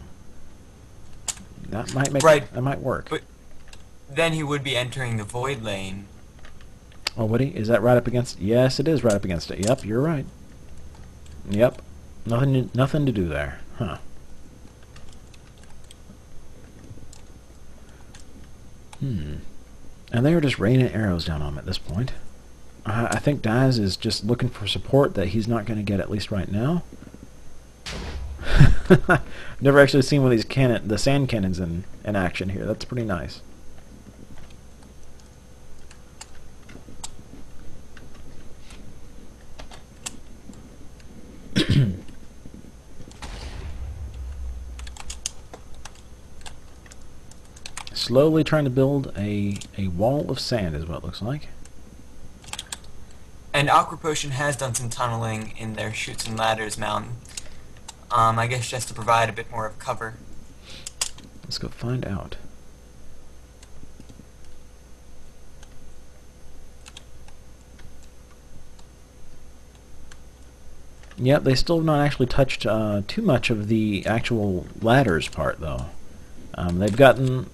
A: That might make that might work.
B: But then he would be entering the void lane.
A: Oh, would he? Is that right up against? Yes, it is right up against it. Yep, you're right. Yep, nothing to do there, huh? And they are just raining arrows down on him at this point. I think Daz is just looking for support that he's not going to get, at least right now. Never actually seen one of these the sand cannons in action here. That's pretty nice. Slowly trying to build a wall of sand is what it looks like.
B: And Aqua Potion has done some tunneling in their Chutes and Ladders mountain. I guess just to provide a bit more of cover.
A: Let's go find out. Yep, they still have not actually touched too much of the actual ladders part, though. They've gotten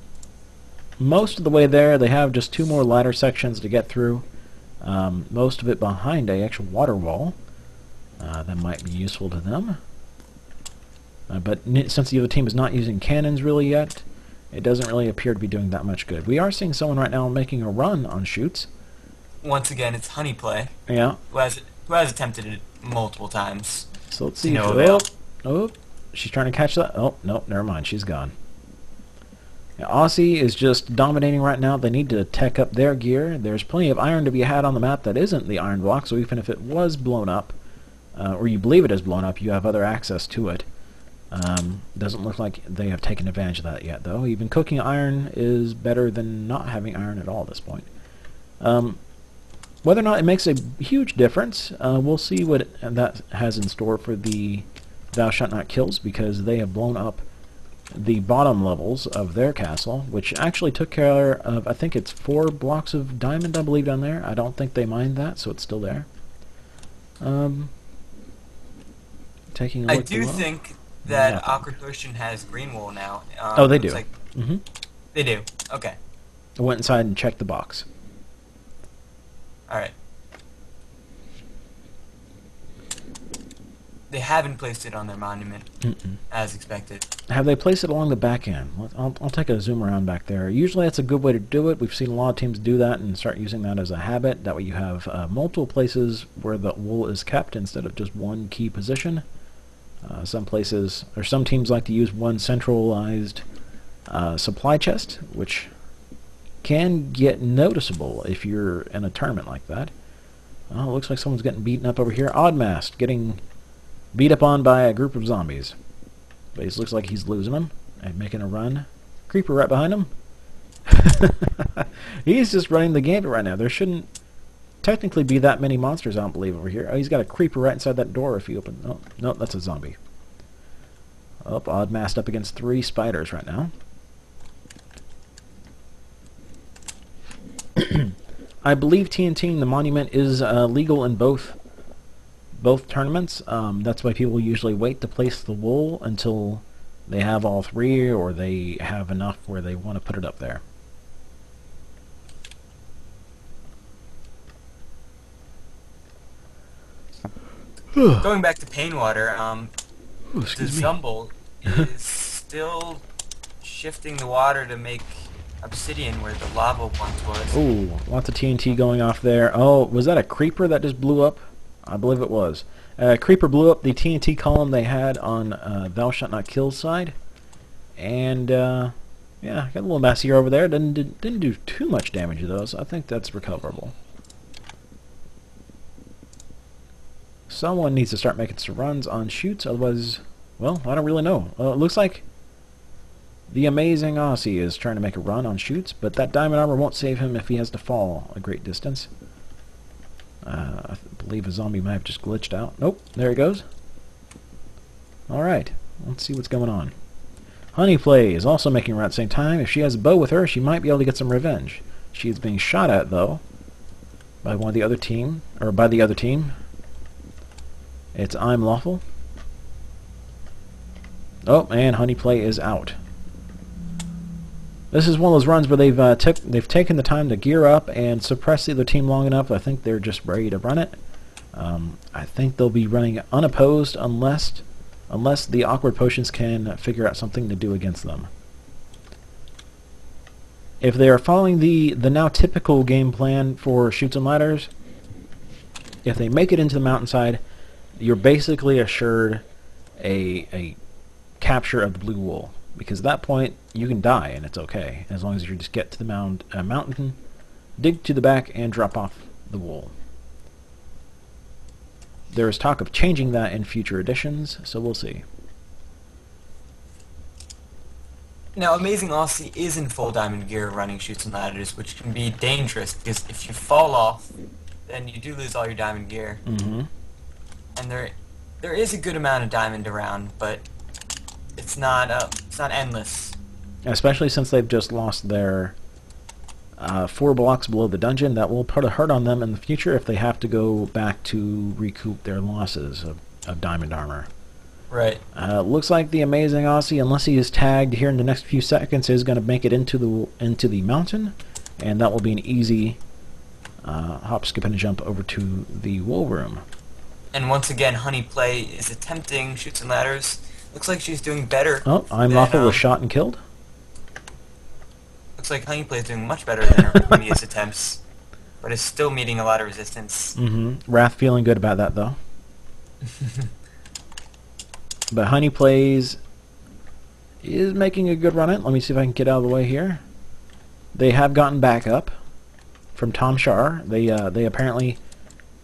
A: most of the way there. They have just 2 more ladder sections to get through. Most of it behind a actual water wall. That might be useful to them. But since the other team is not using cannons really yet, it doesn't really appear to be doing that much good. We are seeing someone right now making a run on Chutes.
B: Once again, it's Honeyplay.
A: Yeah.
B: Who has attempted it multiple times.
A: So let's see.
B: No avail.
A: Oh, she's trying to catch that. Oh, no, never mind. She's gone. Yeah, Aussie is just dominating right now. They need to tech up their gear. There's plenty of iron to be had on the map that isn't the iron block, so even if it was blown up, or you believe it is blown up, you have other access to it. Doesn't look like they have taken advantage of that yet, though. Even cooking iron is better than not having iron at all at this point. Whether or not it makes a huge difference, we'll see what that has in store for the Thou Shalt Not kills, because they have blown up the bottom levels of their castle, which actually took care of, I think it's 4 blocks of diamond, I believe, down there. I don't think they mined that, so it's still there. Taking a look
B: I do think that Aqua Potion has green wool now.
A: Oh, they do.
B: Like,
A: Mm-hmm.
B: They do. Okay.
A: I went inside and checked the box.
B: Alright. They haven't placed it on their monument, as expected.
A: Have they placed it along the back end? I'll take a zoom around back there. Usually that's a good way to do it. We've seen a lot of teams do that and start using that as a habit. That way you have multiple places where the wool is kept instead of just one key position. Some places, or some teams like to use one centralized supply chest, which can get noticeable if you're in a tournament like that. Oh, it looks like someone's getting beaten up over here. Oddmast getting beat up on by a group of zombies. But it looks like he's losing them and making a run. Creeper right behind him. He's just running the gambit right now. There shouldn't technically be that many monsters, I don't believe, over here. Oh, he's got a creeper right inside that door if you open... Oh, no, that's a zombie. Oh, Oddmast up against 3 spiders right now. I believe TNTing the monument is legal in both tournaments. That's why people usually wait to place the wool until they have all 3, or they have enough where they want to put it up there.
B: Going back to Painwater, the Zumble is still shifting the water to make obsidian where the lava once was.
A: Ooh, lots of TNT going off there. Oh, was that a creeper that just blew up? I believe it was. Creeper blew up the TNT column they had on Thou Shalt Not Kill side. And, yeah, got a little messier over there. Didn't do too much damage to those. I think that's recoverable. Someone needs to start making some runs on shoots, otherwise, well, I don't really know. It looks like the amazing Aussie is trying to make a run on shoots, but that diamond armor won't save him if he has to fall a great distance. I believe a zombie might have just glitched out. Nope, there he goes. Alright, let's see what's going on. Honeyplay is also making a run at the same time. If she has a bow with her, she might be able to get some revenge. She is being shot at, though, by one of the other team, or by the other team. It's I'm Lawful. Oh, and Honeyplay is out. This is one of those runs where they've taken the time to gear up and suppress the other team long enough. I think they're just ready to run it. I think they'll be running unopposed unless the awkward potions can figure out something to do against them. If they are following the now typical game plan for shoots and ladders, if they make it into the mountainside, you're basically assured a capture of the blue wool. Because at that point, you can die, and it's okay, as long as you just get to the mountain, dig to the back, and drop off the wool. There is talk of changing that in future editions, so we'll see.
B: Now, Amazing Aussie is in full diamond gear running shoots and ladders, which can be dangerous, because if you fall off, then you do lose all your diamond gear.
A: Mm-hmm.
B: And there is a good amount of diamond around, but it's not endless.
A: Especially since they've just lost their 4 blocks below the dungeon. That will put a hurt on them in the future if they have to go back to recoup their losses of diamond armor.
B: Right.
A: Looks like the Amazing Aussie, unless he is tagged here in the next few seconds, is going to make it into the mountain, and that will be an easy hop, skip, and jump over to the wool room.
B: And once again, Honeyplay is attempting shoots and ladders. Looks like she's doing better.
A: Oh, I'm Lawful was shot and killed.
B: Looks like Honeyplay is doing much better than her previous attempts, but is still meeting a lot of resistance.
A: Mm-hmm. Wrath feeling good about that, though. But Honeyplays is making a good run at it. Let me see if I can get out of the way here. They have gotten back up from Tom Shar. They apparently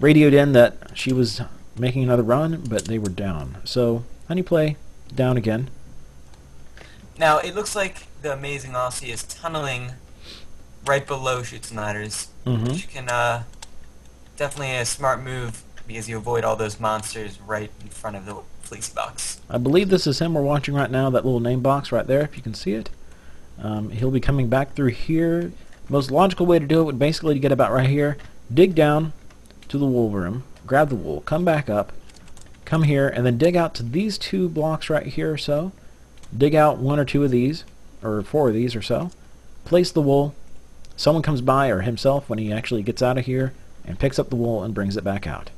A: radioed in that she was making another run, but they were down. So, Honeyplay, down again.
B: Now, it looks like the Amazing Aussie is tunneling right below shoots and ladders, which can definitely a smart move because you avoid all those monsters right in front of the fleece box.
A: I believe this is him we're watching right now, that little name box right there, if you can see it. He'll be coming back through here. Most logical way to do it would basically get about right here, dig down to the wool room, grab the wool, come back up, come here, and then dig out to these 2 blocks right here or so. Dig out 1 or 2 of these, or 4 of these or so. Place the wool. Someone comes by, or himself, when he actually gets out of here, and picks up the wool and brings it back out.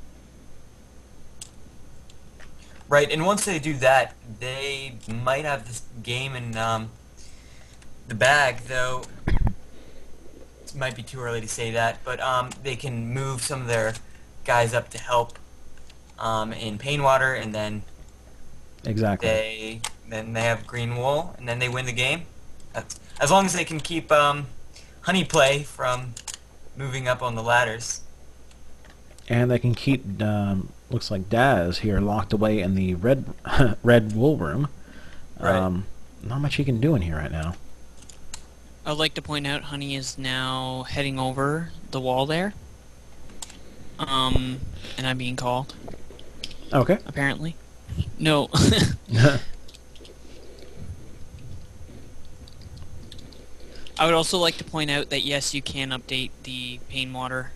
B: Right, and once they do that, they might have this game in the bag, though it might be too early to say that, but they can move some of their guys up to help in Pain Water, and then
A: Exactly.
B: they have green wool, and then they win the game. That's, as long as they can keep Honeyplay from moving up on the ladders.
A: And they can keep, looks like Daz here, locked away in the red wool room.
B: Right.
A: Not much he can do in here right now.
C: I would like to point out Honey is now heading over the wall there. And I'm being called.
A: Okay.
C: Apparently. No. I would also like to point out that yes, you can update the Pain Water,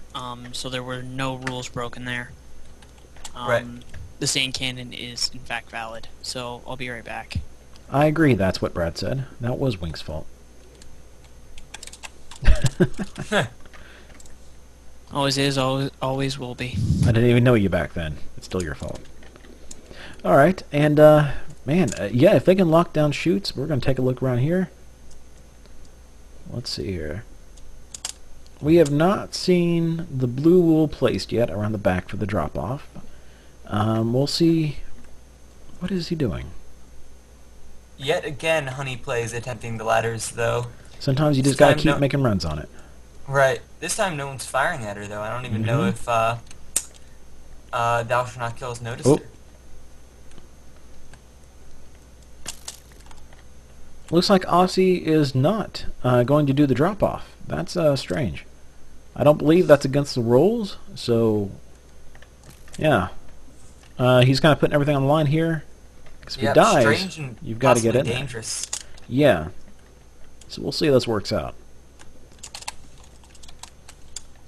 C: so there were no rules broken there.
B: Right.
C: The sand cannon is in fact valid, so I'll be right back.
A: I agree, that's what Brad said. That was Wink's fault.
C: Always is, always will be.
A: I didn't even know you back then. It's still your fault. Alright, and, man, yeah, if they can lock down shoots, we're going to take a look around here. let's see here. We have not seen the blue wool placed yet around the back for the drop-off. We'll see. What is he doing?
B: Yet again, Honey plays attempting the ladders, though.
A: Sometimes you just gotta keep making runs on it.
B: Right. This time no one's firing at her, though. I don't even know if Thou Shalt Not Kill has noticed her.
A: Looks like Aussie is not going to do the drop-off. That's strange. I don't believe that's against the rules, so yeah. He's kind of putting everything on the line here. Because if he dies, you've got to get in
B: dangerous.
A: there. Yeah. So we'll see how this works out.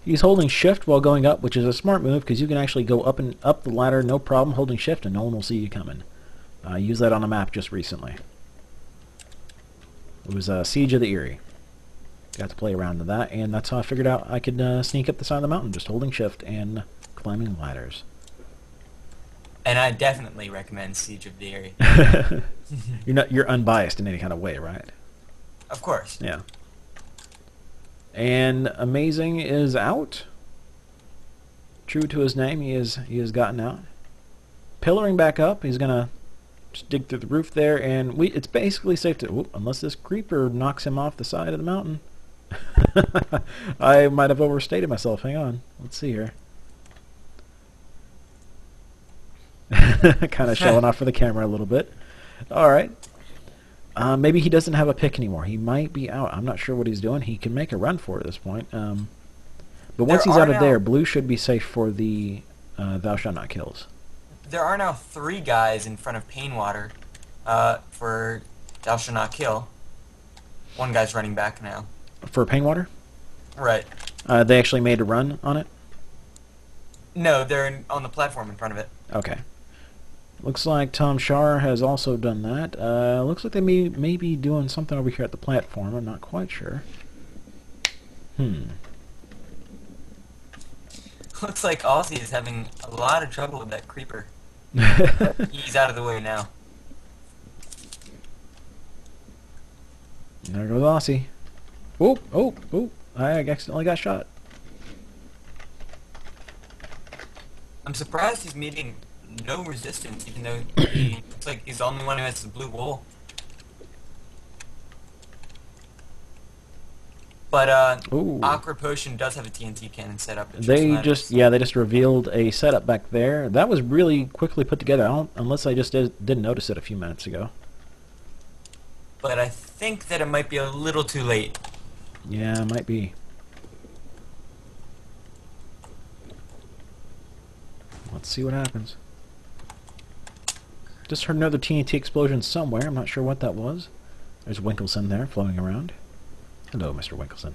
A: He's holding shift while going up, which is a smart move because you can actually go up and up the ladder no problem holding shift and no one will see you coming. Use that on a map just recently. It was Siege of the Eyrie. Got to play around with that, and that's how I figured out I could sneak up the side of the mountain, just holding shift and climbing ladders.
B: And I definitely recommend Siege of the Eyrie.
A: You're unbiased in any kind of way, right?
B: Of course.
A: Yeah. And Amazing is out. True to his name, he has gotten out. Pillaring back up, he's gonna just dig through the roof there, and it's basically safe to, unless this creeper knocks him off the side of the mountain. I might have overstated myself. Hang on. Let's see here. Kind of showing off for the camera a little bit. Alright. Maybe he doesn't have a pick anymore. He might be out. I'm not sure what he's doing. He can make a run for it at this point. But once he's out of there, blue should be safe for the Thou Shalt Not Kills.
B: There are now 3 guys in front of Painwater for Thou Shalt Not Kill. One guy's running back now.
A: For Painwater?
B: Right.
A: They actually made a run on it?
B: No, they're on the platform in front of it.
A: Okay. Looks like Tom Shar has also done that. Looks like they may be doing something over here at the platform. I'm not quite sure.
B: Looks like Aussie is having a lot of trouble with that creeper. He's out of the way now.
A: There goes Aussie. Oh, I accidentally got shot.
B: I'm surprised he's meeting no resistance, even though he looks like he's the only one who has the blue wool. But Aqua Potion does have a TNT cannon set up.
A: They just revealed a setup back there. That was really quickly put together. Unless I just didn't notice it a few minutes ago.
B: But I think that it might be a little too late.
A: Yeah, it might be. Let's see what happens. Just heard another TNT explosion somewhere. I'm not sure what that was. There's Winkleson there floating around. Hello, Mr. Winkleson.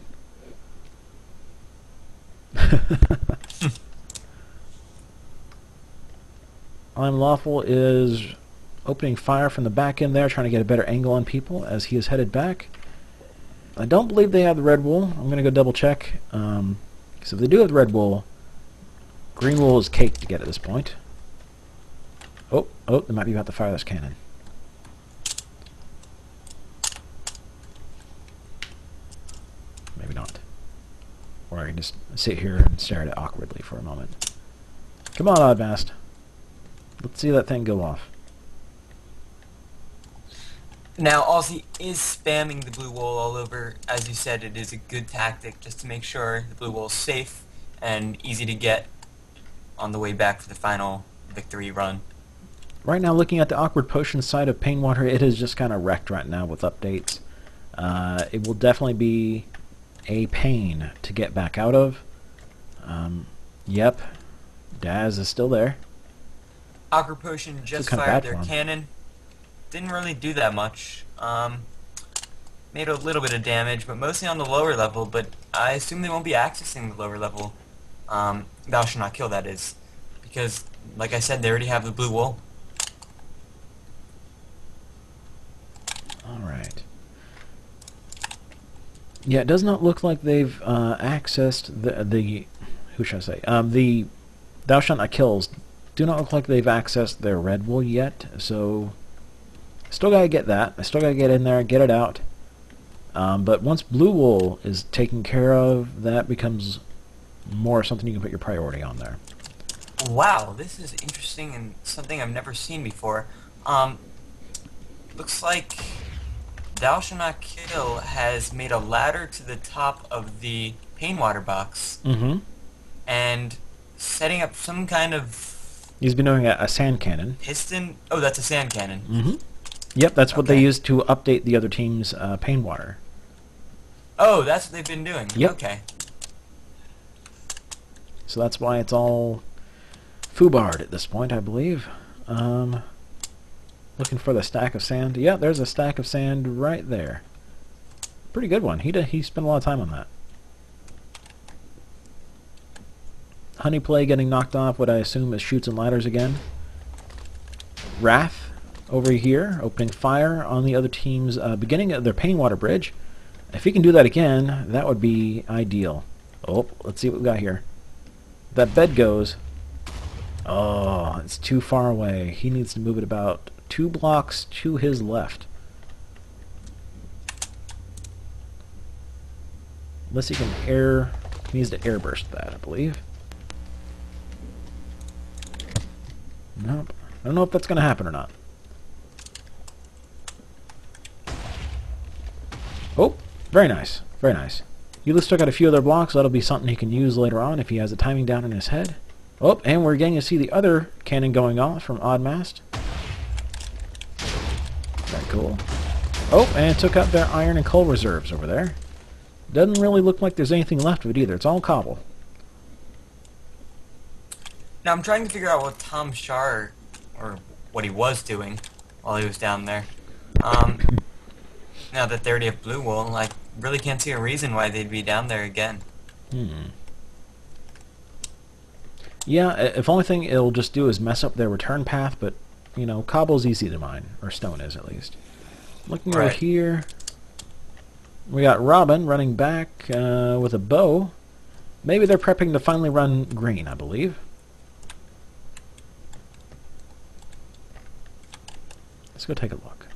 A: Unlawful is opening fire from the back end there, trying to get a better angle on people as he is headed back. I don't believe they have the red wool. I'm going to go double check. So if they do have the red wool, green wool is cake to get at this point. Oh, they might be about to fire this cannon. Maybe not. Or I can just sit here and stare at it awkwardly for a moment. Come on, Oddmast. Let's see that thing go off.
B: Now, Aussie is spamming the blue wool all over. As you said, it is a good tactic just to make sure the blue wool is safe and easy to get on the way back for the final victory run.
A: Right now, looking at the Awkward Potion side of Painwater, it is just kind of wrecked right now with updates. It will definitely be a pain to get back out of. Yep, Daz is still there.
B: Awkward Potion just fired their cannon. Didn't really do that much. Made a little bit of damage, but mostly on the lower level, but I assume they won't be accessing the lower level. Thou Shalt Not Kill, that is. Because, like I said, they already have the blue wool.
A: Alright. Yeah, it does not look like they've accessed the who should I say? The Thou Shalt Not Kills do not look like they've accessed their red wool yet, so still gotta get that. I still gotta get in there, get it out. But once blue wool is taken care of, that becomes more something you can put your priority on there.
B: Wow, this is interesting and something I've never seen before. Looks like Thou Shall Not Kill has made a ladder to the top of the pain water box.
A: Mm-hmm.
B: And setting up some kind of
A: He's been doing a sand cannon.
B: piston. Oh, that's a sand cannon.
A: Mm-hmm. Yep, that's what they
B: Okay.
A: use to update the other team's pain water.
B: Oh, that's what they've been doing.
A: Yep.
B: Okay.
A: So that's why it's all foobarred at this point, I believe. Looking for the stack of sand. Yeah, there's a stack of sand right there. Pretty good one. He spent a lot of time on that. Honeyplay getting knocked off what I assume is chutes and ladders again. Wrath over here, opening fire on the other team's beginning of their pain water bridge. If he can do that again, that would be ideal. Oh, let's see what we got here. That bed goes. Oh, it's too far away. He needs to move it about 2 blocks to his left. Unless he can he needs to airburst that, I believe. Nope. I don't know if that's going to happen or not. Oh, very nice. Very nice. You still got a few other blocks. That'll be something he can use later on if he has the timing down in his head. Oh, and we're getting to see the other cannon going off from Oddmast. Very cool. Oh, and it took out their iron and coal reserves over there. Doesn't really look like there's anything left of it either. It's all cobble.
B: Now I'm trying to figure out what Tom Shar, or what he was doing while he was down there. Now that they already have blue wool, I really can't see a reason why they'd be down there again.
A: Yeah, if only thing it'll just do is mess up their return path, but, you know, cobble's easy to mine. Or stone is, at least. Looking over here, we got Robin running back with a bow. Maybe they're prepping to finally run green, I believe. Let's go take a look.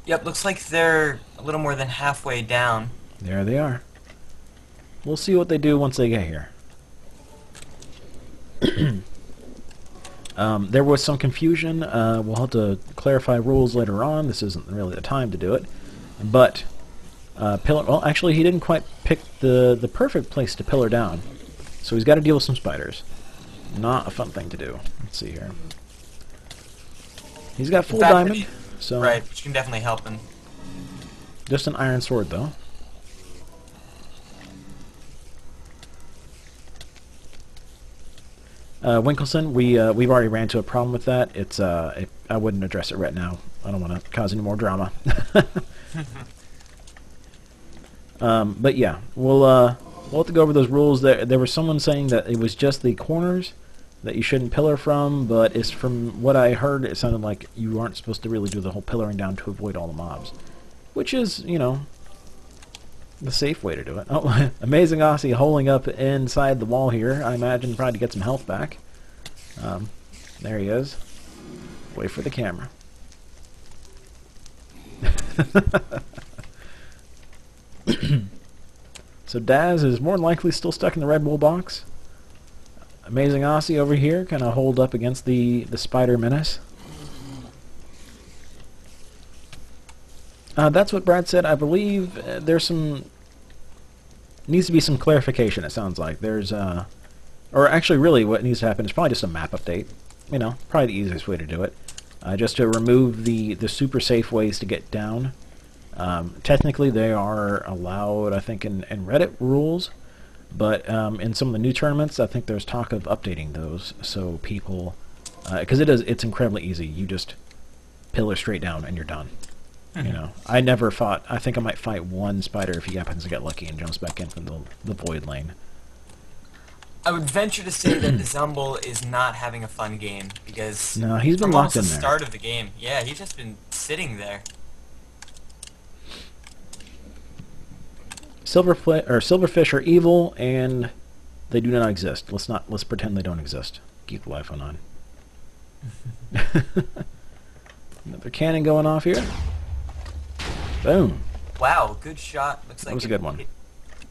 B: Yep, looks like they're a little more than halfway down.
A: There they are. We'll see what they do once they get here. There was some confusion. We'll have to clarify rules later on. This isn't really the time to do it. But, pillar... Well, actually, he didn't quite pick the perfect place to pillar down. So he's got to deal with some spiders. Not a fun thing to do. Let's see here. He's got full diamond, so...
B: Right, which can definitely help him.
A: Just an iron sword, though. Winkleson, we've already ran into a problem with that. It's I wouldn't address it right now. I don't want to cause any more drama. But yeah, we'll have to go over those rules. There was someone saying that it was just the corners that you shouldn't pillar from, but it's from what I heard, it sounded like you aren't supposed to really do the whole pillaring down to avoid all the mobs, which is, you know, the safe way to do it. Oh, Amazing Aussie holding up inside the wall here. I imagine trying to get some health back. There he is. Wait for the camera. So Daz is more than likely still stuck in the Red Bull box. Amazing Aussie over here kind of holed up against the spider menace. That's what Brad said. I believe there's some... needs to be some clarification, it sounds like. There's, or actually, really, what needs to happen is probably just a map update. You know, probably the easiest way to do it. Just to remove the super safe ways to get down. Technically, they are allowed, I think, in Reddit rules. But in some of the new tournaments, I think there's talk of updating those. So people... because it's incredibly easy. You just pillar straight down and you're done. You know, I never fought. I think I might fight one spider if he happens to get lucky and jumps back in from the void lane.
B: I would venture to say that the Zumble is not having a fun game because
A: No, he's been
B: from
A: locked
B: almost
A: in
B: the
A: there.
B: start of the game, yeah, he's just been sitting there.
A: Silverfish are evil and they do not exist. Let's pretend they don't exist. Keep the life on. Another cannon going off here. Boom.
B: Wow, good shot. Looks like
A: That was a
B: it
A: good one.
B: hit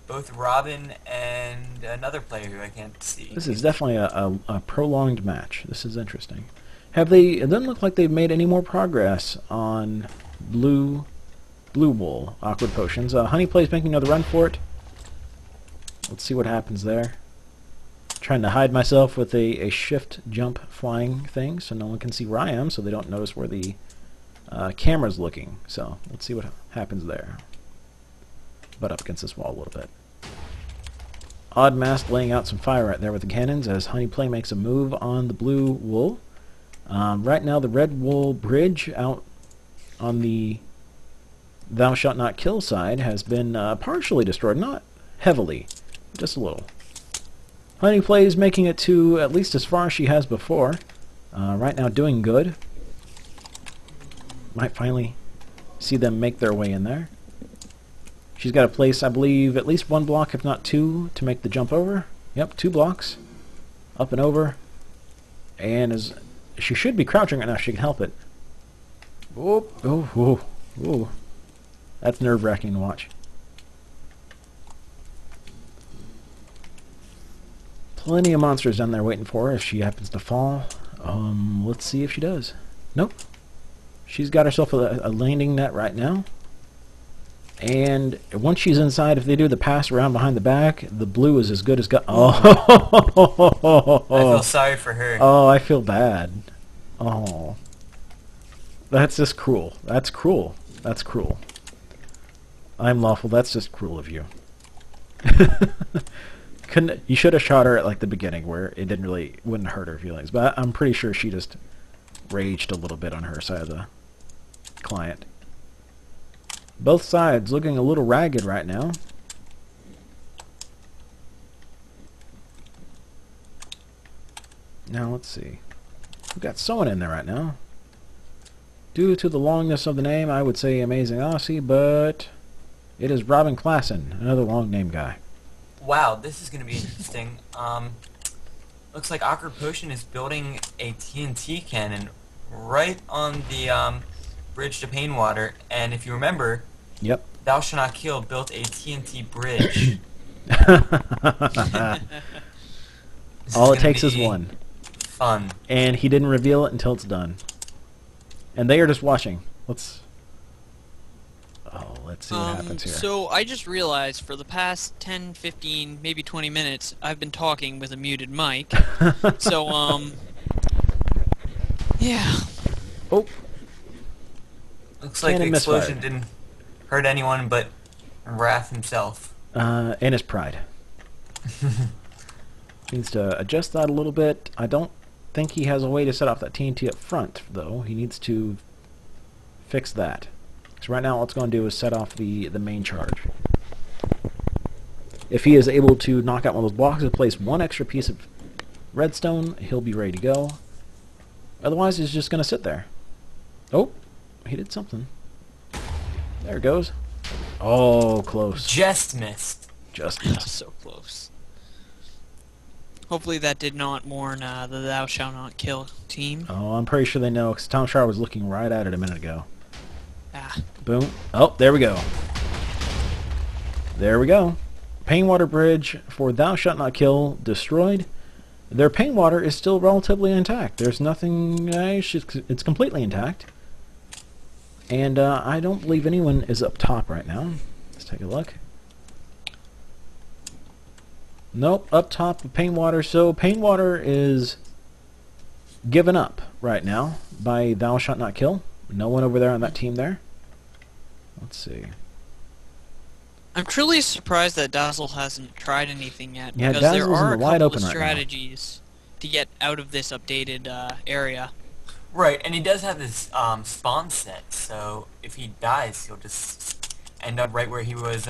B: both Robin and another player who I can't see.
A: This is definitely a prolonged match. This is interesting. Have they? It doesn't look like they've made any more progress on blue wool awkward potions. Honey plays making another run for it. Let's see what happens there. Trying to hide myself with a shift jump flying thing so no one can see where I am, so they don't notice where the camera's looking. So let's see what happens there. Butt up against this wall a little bit. Odd Mask laying out some fire right there with the cannons as Honey Play makes a move on the blue wool. Right now the red wool bridge out on the Thou Shalt Not Kill side has been partially destroyed. Not heavily, just a little. Honey Plays making it to at least as far as she has before. Right now doing good. Might finally see them make their way in there. She's got to place, I believe, at least one block, if not two, to make the jump over. Yep, 2 blocks. Up and over. And as she should be crouching right now, she can help it. Oh, oh, oh, oh. That's nerve-wracking to watch. Plenty of monsters down there waiting for her if she happens to fall. Let's see if she does. Nope. She's got herself a landing net right now. And once she's inside, if they do the pass around behind the back, the blue is as good as
B: I feel sorry for her.
A: Oh, I feel bad. Oh. That's just cruel. That's cruel. That's cruel. I'm lawful. That's just cruel of you. You should have shot her at like the beginning where it wouldn't hurt her feelings. But I'm pretty sure she just raged a little bit on her side of the client. Both sides looking a little ragged right now. Now let's see. We've got someone in there right now. Due to the longness of the name, I would say Amazing Aussie, but it is Robin Klassen, another long name guy.
B: Wow, this is going to be interesting. Looks like Awkward Potion is building a TNT cannon right on the bridge to Painwater, and if you remember,
A: yep,
B: Thou Shalt Not Kill built a TNT bridge.
A: All it takes is one.
B: Fun.
A: And he didn't reveal it until it's done. And they are just watching. Let's see what happens here.
C: So I just realized for the past 10, 15, maybe 20 minutes, I've been talking with a muted mic. So, yeah.
A: Oh.
B: Looks like the explosion didn't hurt anyone but Wrath himself.
A: And his pride. Needs to adjust that a little bit. I don't think he has a way to set off that TNT up front, though. He needs to fix that. So right now all it's going to do is set off the main charge. If he is able to knock out one of those blocks and place one extra piece of redstone, he'll be ready to go. Otherwise, he's just going to sit there. Oh, he did something. There it goes. Oh, close.
B: Just missed.
A: Just missed.
C: So close. Hopefully that did not warn the Thou Shalt Not Kill team.
A: Oh, I'm pretty sure they know, because Tom Shar was looking right at it a minute ago.
C: Ah.
A: Boom. Oh, there we go. There we go. Painwater Bridge for Thou Shalt Not Kill destroyed. Their Painwater is still relatively intact. There's nothing... it's completely intact. And I don't believe anyone is up top right now. Let's take a look. Nope, up top of Painwater. So Painwater is given up right now by Thou Shalt Not Kill. No one over there on that team there. Let's see.
C: I'm truly surprised that Dazzle hasn't tried anything yet.
A: Yeah,
C: because there
A: Dazzle's
C: are
A: in
C: a
A: the wide
C: couple
A: open
C: of
A: right now.
C: strategies to get out of this updated area.
B: Right, and he does have this spawn set, so if he dies, he'll just end up right where he was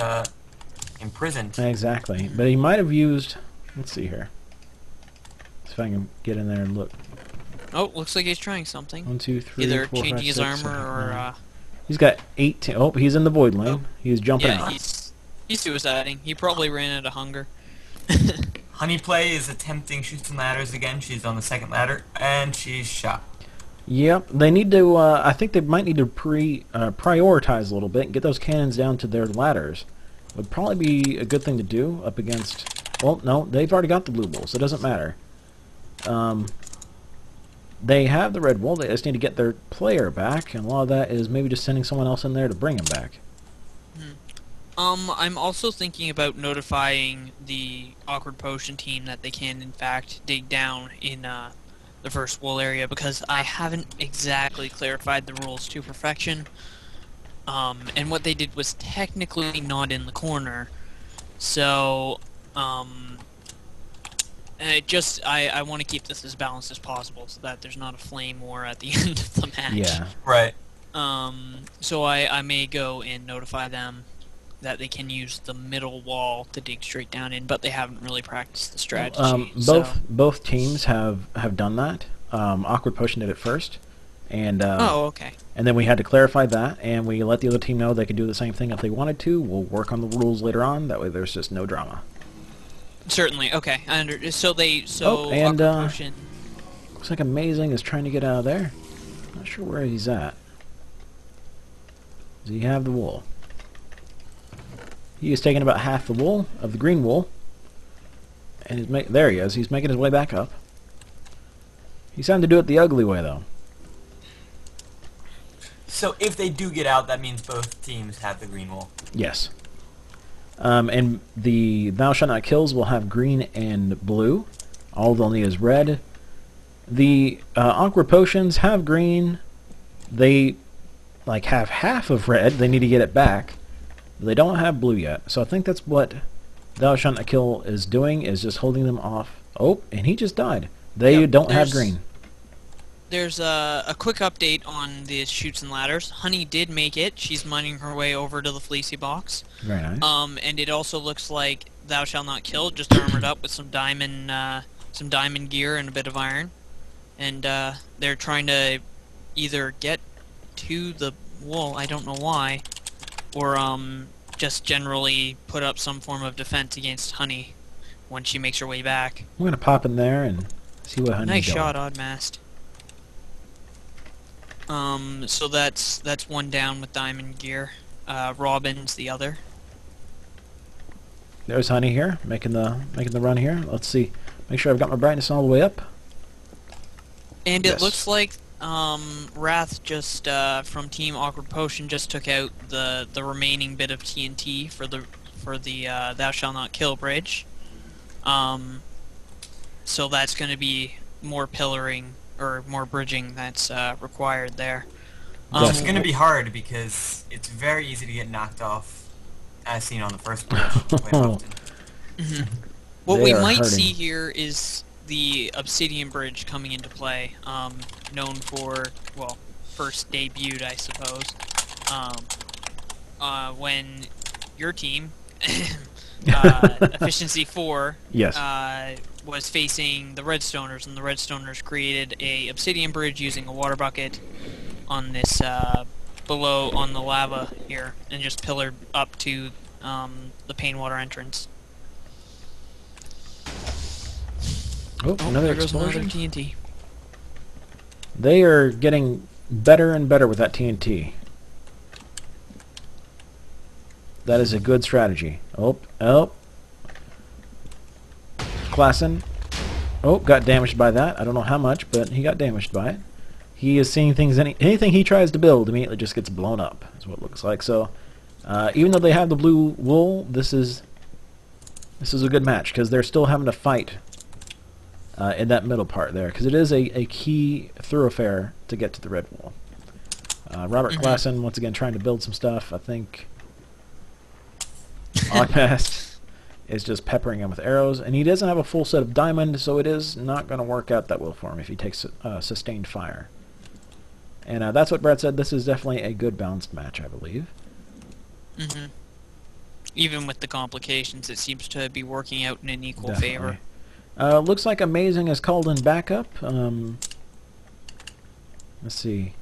B: imprisoned.
A: Exactly. But he might have used... Let's see here. See if I can get in there and look.
C: Oh, looks like he's trying something.
A: 1, 2, 3,
C: Either
A: 4, 5,
C: changing his
A: 6,
C: armor
A: 7,
C: or...
A: 9. He's got 18... Oh, he's in the void lane.
C: Oh.
A: He's jumping
C: yeah,
A: out.
C: he's suiciding. He probably ran out of hunger.
B: Honeyplay is attempting shoots and ladders again. She's on the second ladder, and she's shot.
A: Yep, they need to. I think they might need to prioritize a little bit and get those cannons down to their ladders. Would probably be a good thing to do up against. Well, no, they've already got the blue wool, so it doesn't matter. They have the red wool. They just need to get their player back, and a lot of that is maybe just sending someone else in there to bring him back.
C: I'm also thinking about notifying the Awkward Potion team that they can, in fact, dig down in the first wool area, because I haven't exactly clarified the rules to perfection. And what they did was technically not in the corner, so I want to keep this as balanced as possible, so that there's not a flame war at the end of the match.
A: Yeah.
B: Right.
C: So I may go and notify them that they can use the middle wall to dig straight down in, but they haven't really practiced the strategy.
A: Both teams have done that. Awkward Potion did it first, and
C: oh, okay.
A: And then we had to clarify that, and we let the other team know they could do the same thing if they wanted to. We'll work on the rules later on. That way, there's just no drama.
C: Certainly. Okay. So
A: and
C: Awkward Potion.
A: looks like Amazing is trying to get out of there. Not sure where he's at. Does he have the wool? He is taking about half the wool of the green wool, and there he is. He's making his way back up. He's having to do it the ugly way, though.
B: So if they do get out, that means both teams have the green wool.
A: Yes. And the Thou Shalt Not Kills will have green and blue. All they'll need is red. The Awkward Potions have green. They have half of red. They need to get it back. They don't have blue yet, so I think that's what Thou Shalt Not Kill is doing, is just holding them off. Oh, and he just died. They don't have green.
C: There's a quick update on the chutes and ladders. Honey did make it. She's mining her way over to the fleecy box.
A: Very nice.
C: And it also looks like Thou Shalt Not Kill just armored up with some diamond gear and a bit of iron, and they're trying to either get to the wool. I don't know why. Or just generally put up some form of defense against Honey when she makes her way back.
A: I'm gonna pop in there and see what Honey's
C: Nice
A: doing.
C: shot, Oddmast. So that's one down with diamond gear. Robin's the other.
A: There's Honey here, making the run here. Let's see. Make sure I've got my brightness all the way up.
C: And
A: Yes.
C: it looks like Wrath just from Team Awkward Potion just took out the remaining bit of TNT for the Thou Shalt Not Kill bridge. So that's going to be more pillaring or more bridging that's required there.
B: It's going to be hard because it's very easy to get knocked off, as seen on the first bridge quite often.
C: What
A: They
C: we
A: are
C: might
A: hurting.
C: see here is the Obsidian Bridge coming into play, known for, well, first debuted, I suppose, when your team, Efficiency 4,
A: Yes.
C: was facing the Redstoners, and the Redstoners created a Obsidian Bridge using a water bucket on this, below, on the lava here, and just pillared up to the Painwater entrance.
A: Oh, another
C: there goes another
A: explosion.
C: TNT.
A: They are getting better and better with that TNT. That is a good strategy. Oh. Klassen. Oh, got damaged by that. I don't know how much, but he got damaged by it. He is seeing things, anything he tries to build immediately just gets blown up, is what it looks like. So, even though they have the blue wool, this is a good match, because they're still having to fight in that middle part there, because it is a key thoroughfare to get to the red wool. Robert Klassen, once again, trying to build some stuff. I think Oddmast is just peppering him with arrows, and he doesn't have a full set of diamond, so it is not going to work out that well for him if he takes sustained fire. And that's what Brett said. This is definitely a good balanced match, I believe.
C: Even with the complications, it seems to be working out in an equal favor.
A: Looks like Amazing is called in backup. Let's see.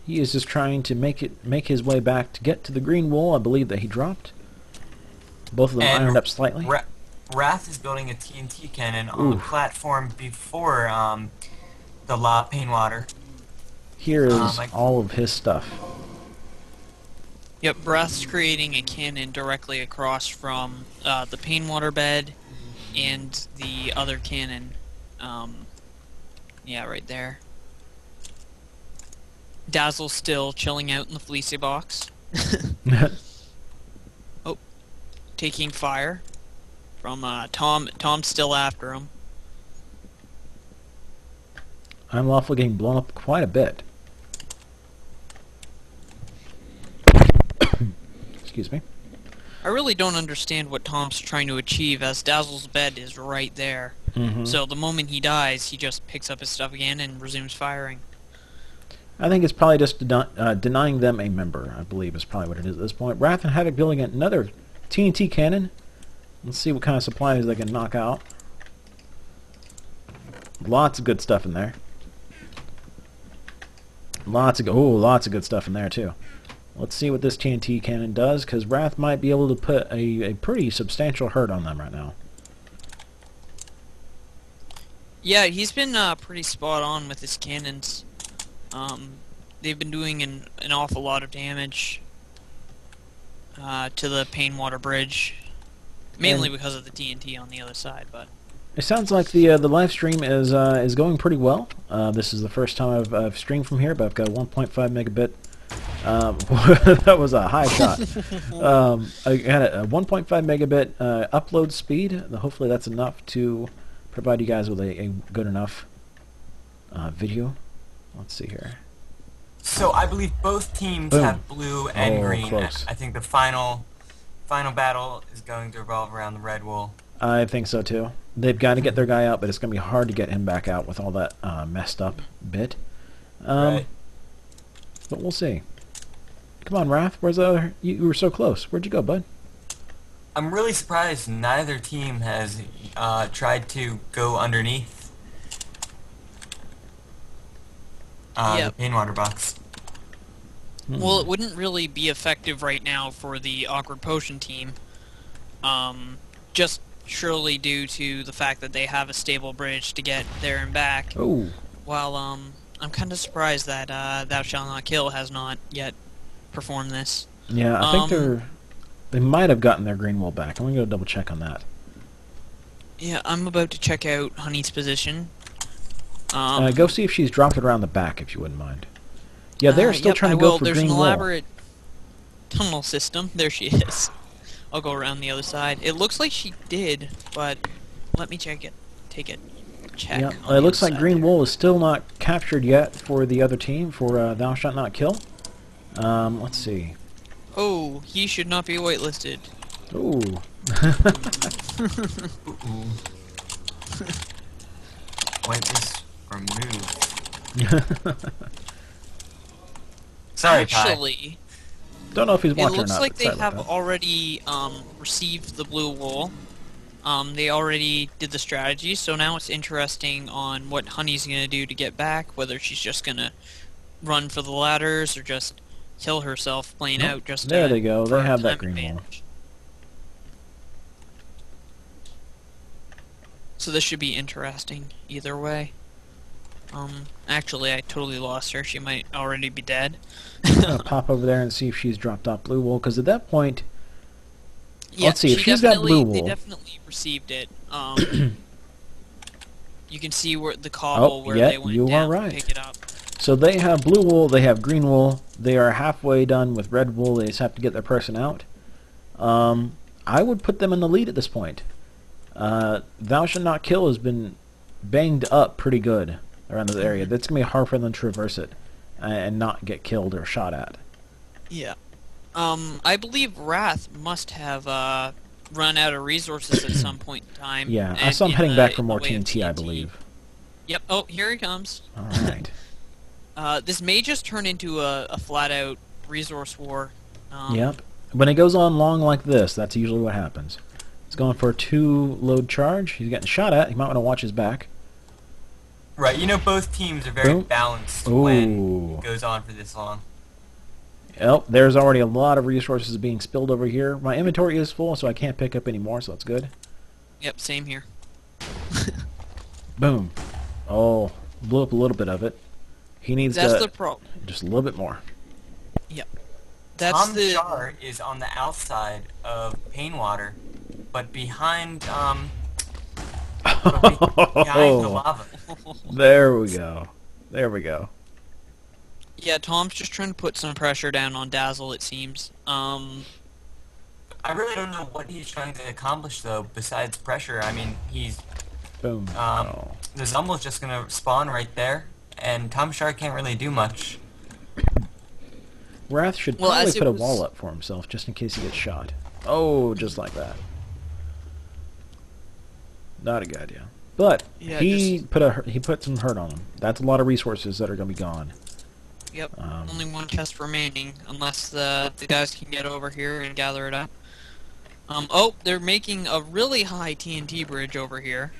A: He is just trying to make his way back to get to the green wool. I believe that he dropped. Both of them ironed up slightly.
B: Wrath is building a TNT cannon on the platform before the pain water.
A: Here is all of his stuff.
C: Yep, Breath's creating a cannon directly across from the pain water bed and the other cannon. Yeah, right there. Dazzle's still chilling out in the fleecy box. Oh, taking fire from Tom. Tom's still after him.
A: I'm lawfully getting blown up quite a bit. Excuse me.
C: I really don't understand what Tom's trying to achieve, as Dazzle's bed is right there.
A: Mm-hmm.
C: So the moment he dies, he just picks up his stuff again and resumes firing.
A: I think it's probably just denying them a member, I believe is probably what it is at this point. Wrath and Havoc building another TNT cannon. Let's see what kind of supplies they can knock out. Lots of good stuff in there. Lots of good stuff in there too. Let's see what this TNT cannon does, because Wrath might be able to put a pretty substantial hurt on them right now.
C: Yeah, he's been pretty spot on with his cannons. They've been doing an awful lot of damage to the Pain Water Bridge, mainly because of the TNT on the other side. But
A: it sounds like the live stream is going pretty well. This is the first time I've streamed from here, but I've got a 1.5 megabit. That was a high shot. I had a 1.5 megabit upload speed. Hopefully that's enough to provide you guys with a good enough video. Let's see here.
B: So I believe both teams have blue and green.
A: Close.
B: I think the final battle is going to revolve around the red wool.
A: I think so too. They've got to get their guy out, but it's going to be hard to get him back out with all that messed up bit.
B: Right.
A: But we'll see. Come on, Wrath. Where's the other? You were so close. Where'd you go, bud?
B: I'm really surprised neither team has tried to go underneath the pain water box.
C: Well, it wouldn't really be effective right now for the Awkward Potion team. Just surely due to the fact that they have a stable bridge to get there and back.
A: Oh.
C: While I'm kind of surprised that Thou Shalt Not Kill has not yet performed this.
A: Yeah, I think they might have gotten their green wool back. I'm gonna go double check on that.
C: Yeah, I'm about to check out Honey's position.
A: Go see if she's dropped it around the back, if you wouldn't mind. Yeah, they're still trying to go for
C: There's
A: green
C: an
A: wool.
C: elaborate tunnel system. There she is. I'll go around the other side. It looks like she did, but let me check it. Take it. Check.
A: Yeah, it looks like green wool is still not captured yet for the other team for Thou Shalt Not Kill. Let's see.
C: Oh, he should not be whitelisted.
A: Ooh.
B: Whitelist removed. Sorry,
C: Actually,
A: don't know if he's
C: it
A: watching or
C: looks
A: not.
C: like
A: but
C: they
A: sorry about
C: have
A: that.
C: already received the blue wool. They already did the strategy, so now it's interesting on what Honey's gonna do to get back, whether she's just gonna run for the ladders or just kill herself playing out just
A: there they go.
C: for
A: They
C: a
A: have that
C: time
A: green wool.
C: advantage. So this should be interesting either way. Actually, I totally lost her. She might already be dead.
A: I'm gonna pop over there and see if she's dropped off blue wool, because at that point,
C: Yeah,
A: let's see if she's got blue
C: They
A: wool.
C: definitely received it. You can see where the cobble where
A: yeah,
C: they went
A: you
C: down
A: are right.
C: to pick it up.
A: So they have blue wool, they have green wool, they are halfway done with red wool, they just have to get their person out. I would put them in the lead at this point. Thou Shalt Not Kill has been banged up pretty good around this area. That's going to be hard for them to traverse it and not get killed or shot at.
C: Yeah. I believe Wrath must have run out of resources at some point in time.
A: Yeah, I saw him heading back for more
C: in the way of
A: TNT, I believe.
C: Yep. Oh, here he comes.
A: Alright.
C: This may just turn into a flat-out resource war.
A: Yep. When it goes on long like this, that's usually what happens. He's going for a 2-load charge. He's getting shot at. He might want to watch his back.
B: Right, you know both teams are very
A: Boom.
B: balanced
A: Ooh.
B: when it goes on for this long.
A: Yep, there's already a lot of resources being spilled over here. My inventory is full, so I can't pick up any more, so that's good.
C: Yep, same here.
A: Boom. Oh, Blew up a little bit of it. He needs
C: That's
A: to
C: the problem.
A: just a little bit more.
C: Yep. That's
B: Tom
C: the.
B: Char is on the outside of Painwater, but behind the lava.
A: There we go. There we go.
C: Yeah, Tom's just trying to put some pressure down on Dazzle, it seems.
B: I really don't know what he's trying to accomplish though, besides pressure. I mean,
A: Boom. Oh.
B: the Zumble's just gonna spawn right there, and Tom Char can't really do much.
A: Wrath should
C: Well,
A: probably
C: as it
A: put a
C: was-
A: wall up for himself just in case he gets shot. Oh, just like that. Not a good idea. But
C: Yeah,
A: he put some hurt on him. That's a lot of resources that are going to be gone.
C: Yep. Only one chest remaining, unless the guys can get over here and gather it up. Oh, they're making a really high TNT bridge over here.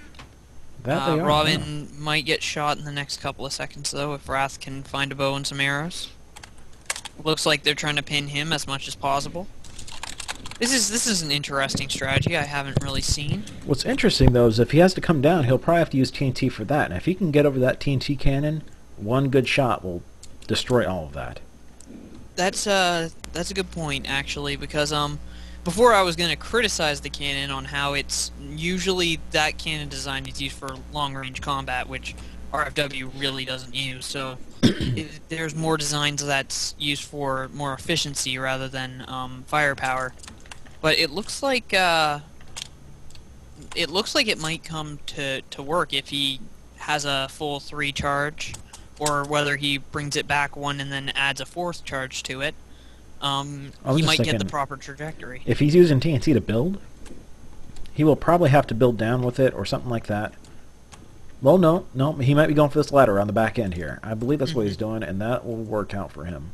A: That they are.
C: Robin might get shot in the next couple of seconds, though, if Wrath can find a bow and some arrows. Looks like they're trying to pin him as much as possible. This is an interesting strategy I haven't really seen.
A: What's interesting, though, is if he has to come down, he'll probably have to use TNT for that. And if he can get over that TNT cannon, one good shot will destroy all of that.
C: That's a good point, actually, because before I was going to criticize the cannon on how it's usually that cannon design is used for long-range combat, which RFW really doesn't use. So there's more designs that's used for more efficiency rather than firepower. But it looks like it might come to work if he has a full 3 charge, or whether he brings it back 1 and then adds a 4th charge to it. He might get the proper trajectory.
A: If he's using TNT to build, he will probably have to build down with it or something like that. Well, no, he might be going for this ladder on the back end here. I believe that's what he's doing, and that will work out for him.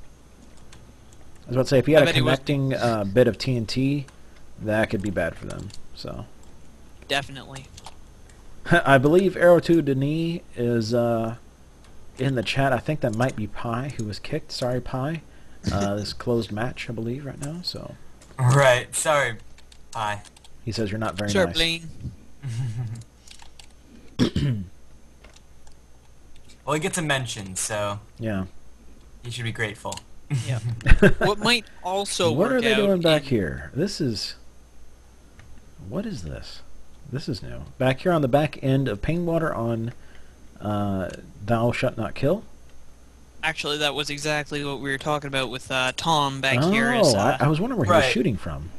A: I was about to say, if he had a connecting bit of TNT, that could be bad for them. So
C: Definitely.
A: I believe Arrow 2 Denis is in the chat. I think that might be Pi who was kicked. Sorry, Pi. This closed match, I believe, right now. So.
B: Right. Sorry. Bye.
A: He says you're not very
C: Sure,
A: nice.
C: Blaine.
B: Well, he gets a mention, so
A: Yeah.
B: you should be grateful.
C: Yeah. What might also
A: What
C: work
A: are they
C: out
A: doing back
C: in-
A: here? This is... What is this? This is new. Back here on the back end of Painwater on Thou Shalt Not Kill.
C: Actually, that was exactly what we were talking about with Tom back
A: Oh,
C: here.
A: I was wondering where he was
B: Right.
A: shooting from.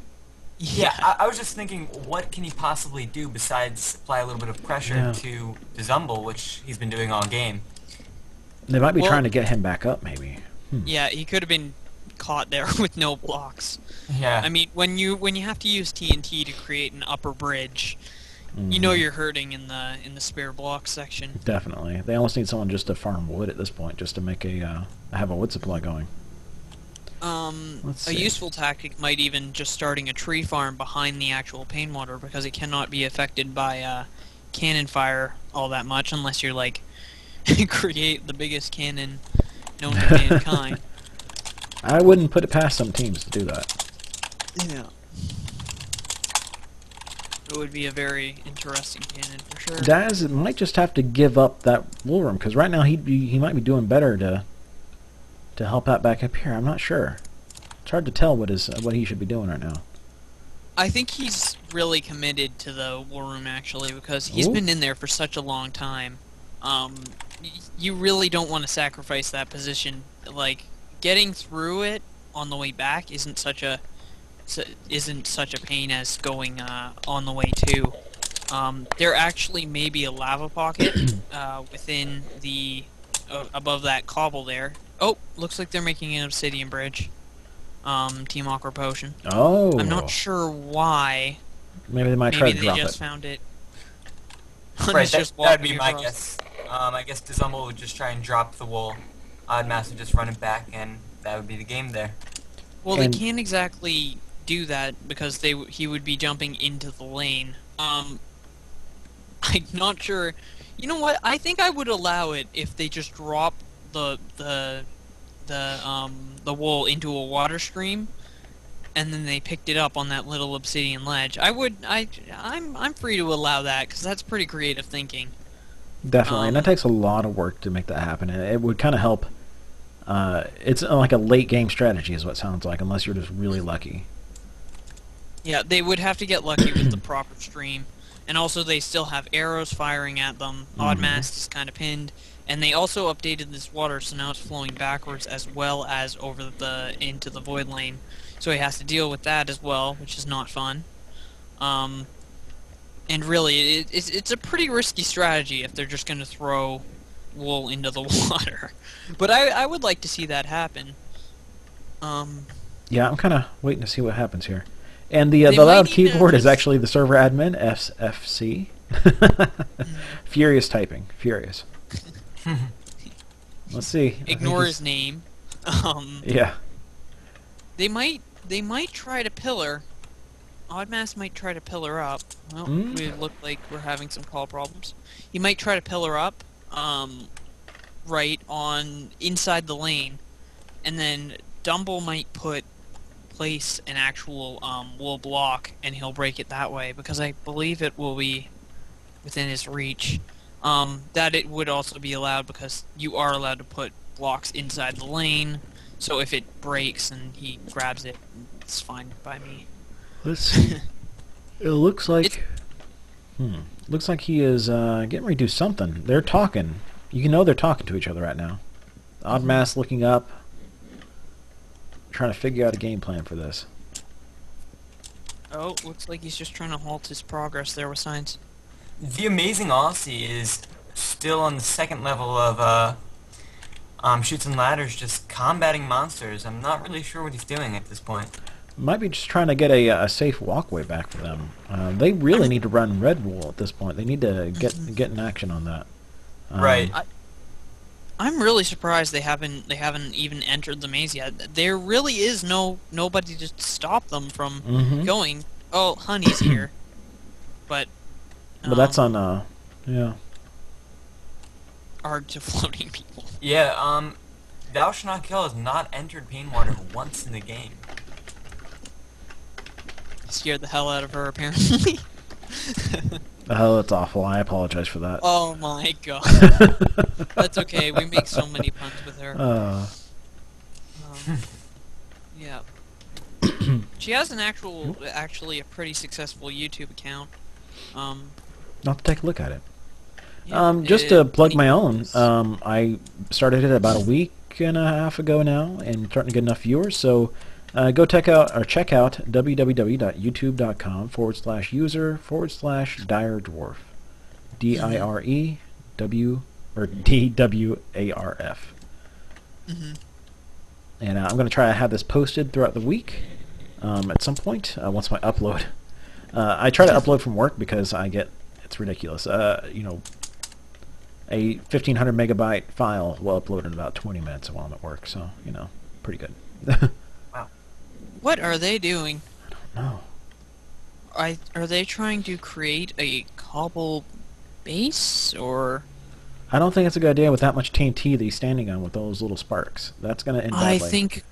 B: Yeah, I was just thinking, what can he possibly do besides apply a little bit of pressure to the Zumble, which he's been doing all game?
A: They might be
C: Well-
A: trying to get him back up, maybe.
C: Yeah, he could have been caught there with no blocks.
B: Yeah.
C: I mean, when you have to use TNT to create an upper bridge, you know you're hurting in the spare block section.
A: Definitely. They almost need someone just to farm wood at this point, just to make have a wood supply going. Let's
C: A
A: see.
C: useful tactic might even just starting a tree farm behind the actual Painwater, because it cannot be affected by cannon fire all that much unless you're like create the biggest cannon known to mankind.
A: I wouldn't put it past some teams to do that.
C: Yeah. It would be a very interesting cannon for sure.
A: Daz might just have to give up that wool room, because right now he might be doing better to help out back up here. I'm not sure. It's hard to tell what he should be doing right now.
C: I think he's really committed to the war room actually, because he's been in there for such a long time. You really don't want to sacrifice that position. Like, getting through it on the way back isn't such a pain as going on the way to. There actually may be a lava pocket within the above that cobble there. Oh, looks like they're making an obsidian bridge. Team Aqua Potion.
A: Oh.
C: I'm not sure why.
A: Maybe they might try
C: Maybe
A: to
C: they
A: drop
C: just
A: it.
C: found it.
B: Right,
C: Just
B: that'd
C: walking
B: be my
C: across.
B: guess. I guess the Zumble would just try and drop the wool. Oddmass would just run it back, and that would be the game there.
C: Well,
A: And-
C: they can't exactly do that because he would be jumping into the lane. I'm not sure. You know what? I think I would allow it if they just drop the wool into a water stream, and then they picked it up on that little obsidian ledge. I'm free to allow that because that's pretty creative thinking.
A: Definitely, and that takes a lot of work to make that happen. And it would kind of help. It's like a late game strategy, is what it sounds like, unless you're just really lucky.
C: Yeah, they would have to get lucky with the proper stream. And also they still have arrows firing at them. Oddmast is kind of pinned. And they also updated this water, so now it's flowing backwards as well as over into the void lane. So he has to deal with that as well, which is not fun. And really, it's a pretty risky strategy if they're just going to throw wool into the water. But I would like to see that happen.
A: Yeah, I'm kind of waiting to see what happens here. And the loud keyboard is actually the server admin, SFC. Furious typing. Furious. Let's see.
C: Ignore his name.
A: Yeah.
C: They might try to pillar. Oddmass might try to pillar up. Well, we look like we're having some call problems. He might try to pillar up, right on inside the lane, and then Dumble might place an actual wool block, and he'll break it that way, because I believe it will be within his reach. That it would also be allowed because you are allowed to put blocks inside the lane, so if it breaks and he grabs it, it's fine by me.
A: Let's see. It looks like... Looks like he is getting ready to do something. They're talking. You know they're talking to each other right now. Oddmass looking up, trying to figure out a game plan for this.
C: Oh, looks like he's just trying to halt his progress there with science.
B: The Amazing Aussie is still on the second level of Shoots and Ladders, just combating monsters. I'm not really sure what he's doing at this point.
A: Might be just trying to get a safe walkway back for them. They really need to run Red Wool at this point. They need to get in action on that.
B: Right.
C: I'm really surprised they haven't even entered the maze yet. There really is nobody to stop them from going. Oh, Honey's here, but
A: that's on yeah.
C: Are to floating people.
B: Yeah. Thou Shalt Not Kill has not entered Painwater once in the game.
C: Scared the hell out of her, apparently.
A: Oh, that's awful. I apologize for that.
C: Oh my god. That's okay. We make so many puns with her. Yeah. She has an actually a pretty successful YouTube account.
A: I'll have to take a look at it.
C: Yeah,
A: just to plug my own, I started it about a week and a half ago now, and starting to get enough viewers, so go check out www.youtube.com/user/DireDwarf. DIREW or DWARF. And I'm going to try to have this posted throughout the week at some point once my upload. I try to upload from work because it's ridiculous. You know, a 1,500 megabyte file will upload in about 20 minutes while I'm at work, so you know, pretty good.
B: Wow.
C: What are they doing?
A: I don't know.
C: Are they trying to create a cobble base, or?
A: I don't think it's a good idea with that much TNT that he's standing on with those little sparks. That's going to end badly.
C: I think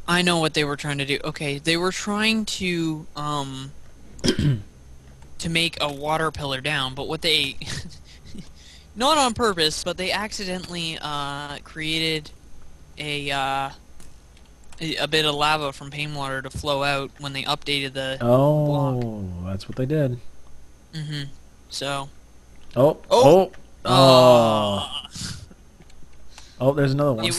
C: I know what they were trying to do. Okay, they were trying to to make a water pillar down, but what they not on purpose, but they accidentally created a bit of lava from Painwater to flow out when they updated the block.
A: That's what they did.
C: So.
A: Oh, there's another one.
C: It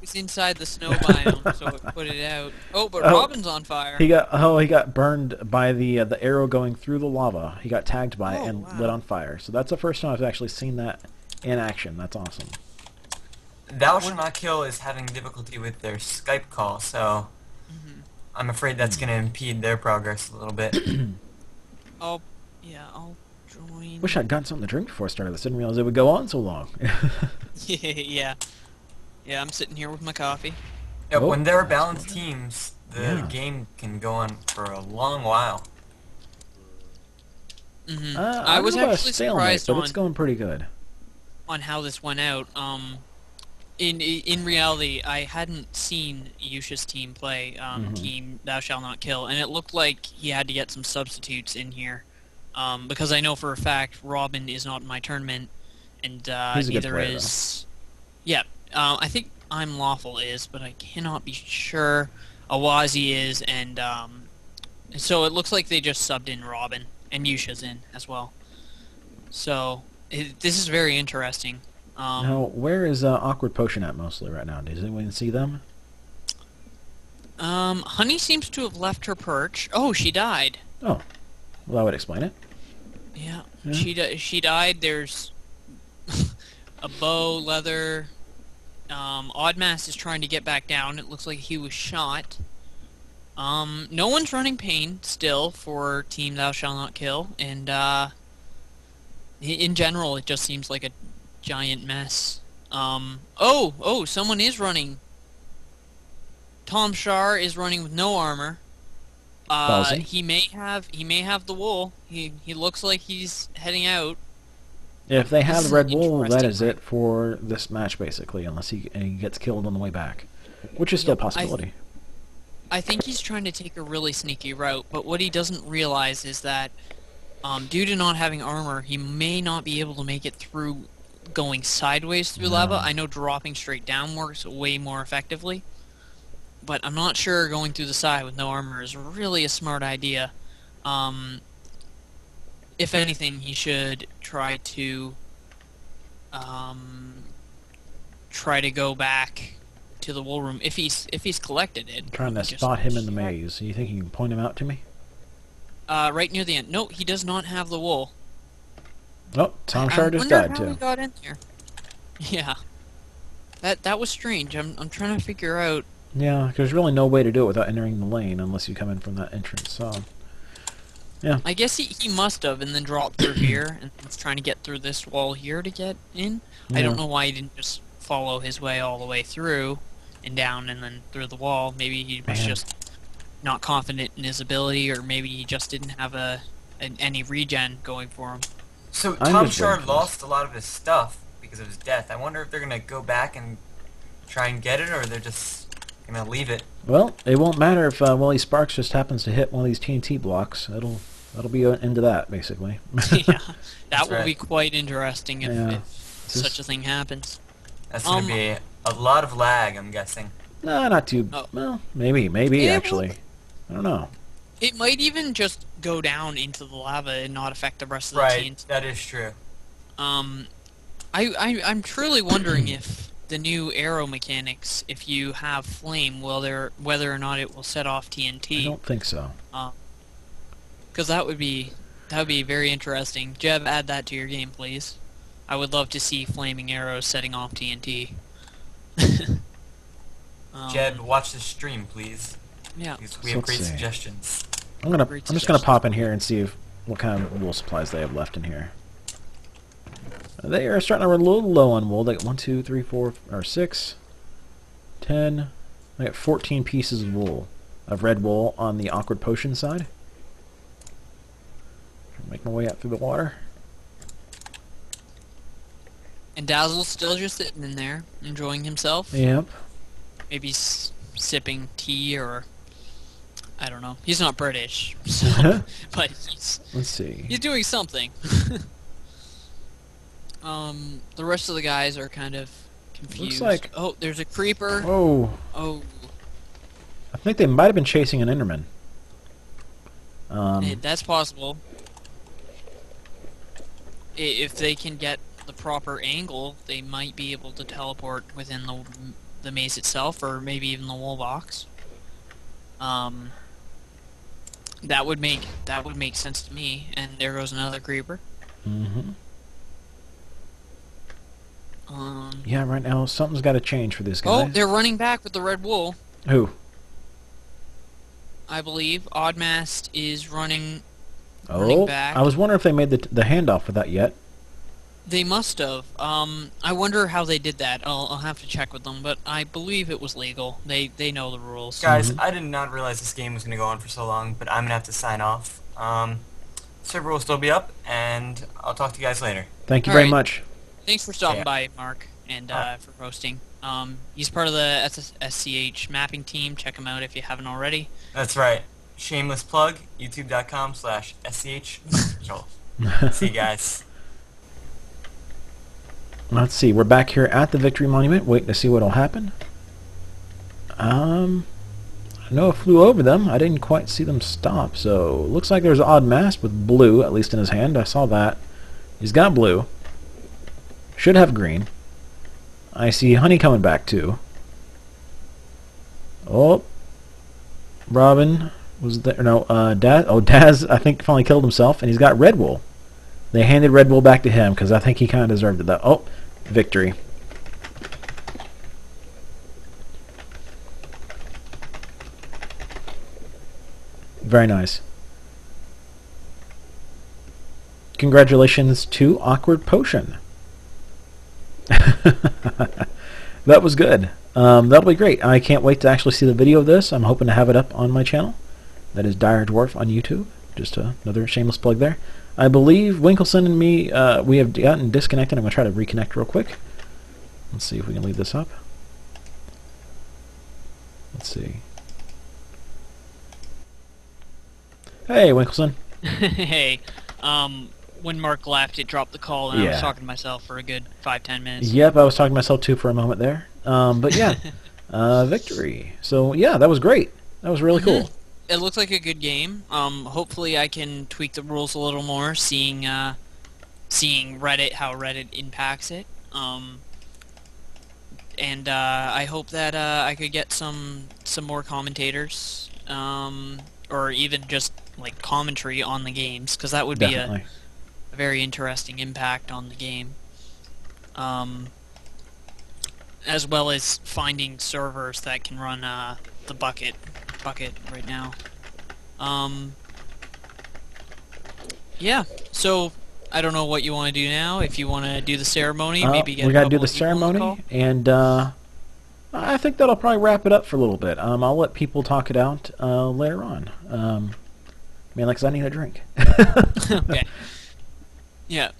C: was inside the snow biome, so it put it out. Oh, but Robin's on fire.
A: He got burned by the arrow going through the lava. He got tagged by it and lit on fire. So that's the first time I've actually seen that in action. That's awesome.
B: Thou Shalt Not Kill is having difficulty with their Skype call, so I'm afraid that's going to impede their progress a little bit.
C: I'll join.
A: Wish I'd gotten something to drink before I started this. Didn't realize it would go on so long.
C: Yeah, I'm sitting here with my coffee.
B: Yeah, when there are balanced teams, the game can go on for a long while.
C: I was actually surprised
A: but it's going pretty good
C: on how this went out. In reality, I hadn't seen Yusha's team play Team Thou Shalt Not Kill, and it looked like he had to get some substitutes in here, because I know for a fact Robin is not in my tournament,
A: He's
C: and
A: a good
C: neither
A: player,
C: is. Yeah, I think I'm Lawful is, but I cannot be sure. Awazi is, and so it looks like they just subbed in Robin, and Yusha's in as well. So this is very interesting.
A: Now, where is Awkward Potion at mostly right now? Does anyone see them?
C: Honey seems to have left her perch. Oh, she died.
A: Oh, well, that would explain it.
C: Yeah,
A: Yeah.
C: she died. There's a bow, leather. Oddmass is trying to get back down. It looks like he was shot. No one's running pain still for Team Thou Shall Not Kill, and in general, it just seems like a giant mess. Oh, someone is running. Tom Shar is running with no armor.
A: Ballsy.
C: He may have the wool. He looks like he's heading out.
A: If they have
C: This
A: the
C: is
A: Red
C: an
A: Wool, that
C: interesting
A: is
C: break.
A: it for this match, basically, unless he gets killed on the way back, which is still a
C: Yep,
A: possibility.
C: I think he's trying to take a really sneaky route, but what he doesn't realize is that due to not having armor, he may not be able to make it through going sideways through lava. I know dropping straight down works way more effectively, but I'm not sure going through the side with no armor is really a smart idea. If anything, he should try to go back to the wool room if he's collected it.
A: I'm trying to
C: Just
A: spot him in the
C: check.
A: maze. You think you can point him out to me?
C: Right near the end. No, he does not have the wool.
A: Oh, Tom Shar just
C: wonder
A: died
C: how he
A: too.
C: got in there. Yeah, that was strange. I'm trying to figure out.
A: Yeah, there's really no way to do it without entering the lane unless you come in from that entrance. So, yeah.
C: I guess he must have, and then dropped through here, and was trying to get through this wall here to get in. I don't know why he didn't just follow his way all the way through, and down, and then through the wall. Maybe he was
A: Man.
C: just not confident in his ability, or maybe he just didn't have any regen going for him.
B: So
A: I'm
B: Tom
A: just
B: Shar
A: waiting for
B: lost a lot of his stuff because of his death. I wonder if they're gonna go back and try and get it, or they're just gonna leave it.
A: Well, it won't matter if Willie Sparks just happens to hit one of these TNT blocks. That'll be into that basically.
C: Yeah, that will
B: right.
C: be quite interesting if,
A: Yeah.
C: if such a thing happens.
B: That's gonna be a lot of lag, I'm guessing.
A: No, not too.
C: Oh.
A: Well, maybe
C: Yeah,
A: actually. I don't know.
C: It might even just go down into the lava and not affect the rest of the
B: Right,
C: TNT.
B: that is true.
C: I'm truly wondering if the new arrow mechanics, if you have flame, whether or not it will set off
A: I
C: TNT.
A: don't think so.
C: Because that would be very interesting. Jeb, add that to your game, please. I would love to see flaming arrows setting off TNT.
B: Jed, watch the stream, please.
C: Yeah.
B: Because we
A: So
B: have
A: let's
B: great
A: see.
B: suggestions.
A: I'm just gonna pop in here and see what kind of wool supplies they have left in here. They are starting to run a little low on wool. They got 1, 2, 3, 4, or 6, 10. They got 14 pieces of wool, of red wool on the Awkward Potion side. Make my way out through the water.
C: And Dazzle's still just sitting in there, enjoying himself.
A: Yep.
C: Maybe sipping tea or I don't know. He's not British, so, but
A: Let's see.
C: he's doing something. The rest of the guys are kind of confused.
A: like-
C: Oh, there's a creeper.
A: Oh,
C: Oh,
A: I think they might have been chasing an Enderman.
C: that's possible. If they can get the proper angle, they might be able to teleport within the maze itself, or maybe even the wall box. That would make sense to me. And there goes another creeper.
A: Mm-hmm. Yeah, right now something's got to change for this guy.
C: Oh, they're running back with the red wool.
A: Who?
C: I believe Oddmast is running
A: Oh,
C: back.
A: I was wondering if they made the handoff for that yet.
C: They must have. I wonder how they did that. I'll have to check with them, but I believe it was legal. They know the rules.
B: Guys, I did not realize this game was going to go on for so long, but I'm going to have to sign off. Server will still be up, and I'll talk to you guys later.
A: Thank you
C: All
A: very
C: right.
A: much.
C: Thanks for stopping
B: Yeah.
C: by, Mark, and for hosting. He's part of the SCH mapping team. Check him out if you haven't already.
B: That's right. Shameless plug, youtube.com/SCH. See you guys.
A: Let's see. We're back here at the Victory Monument, waiting to see what'll happen. I know it flew over them. I didn't quite see them stop. So looks like there's an odd mask with blue, at least in his hand. I saw that. He's got blue. Should have green. I see Honey coming back too. Oh, Robin was there? No, Daz. Oh, Daz, I think finally killed himself, and he's got Red Wool. They handed Red Wool back to him because I think he kind of deserved it. Though. Oh, victory. Very nice. Congratulations to Awkward Potion. That was good. That'll be great. I can't wait to actually see the video of this. I'm hoping to have it up on my channel. That is DireDwarf on YouTube. Just another shameless plug there. I believe Winkleson and me, we have gotten disconnected. I'm going to try to reconnect real quick. Let's see if we can leave this up. Let's see. Hey, Winkleson.
C: Hey, when Mark left, it dropped the call, and I was talking to myself for a good 5-10 minutes.
A: Yep, I was talking to myself too for a moment there. But yeah, victory. So yeah, that was great. That was really cool.
C: It looks like a good game. Hopefully I can tweak the rules a little more, seeing Reddit, how Reddit impacts it. And I hope that I could get some more commentators, or even just like commentary on the games, because that would be a very interesting impact on the game. As well as finding servers that can run the bucket right now. Yeah, so I don't know what you want to do now. If you want to do the ceremony, maybe get
A: we got to do the ceremony, and I think that'll probably wrap it up for a little bit. I'll let people talk it out later on. Man, like, 'cause I need a drink.
C: Okay. Yeah.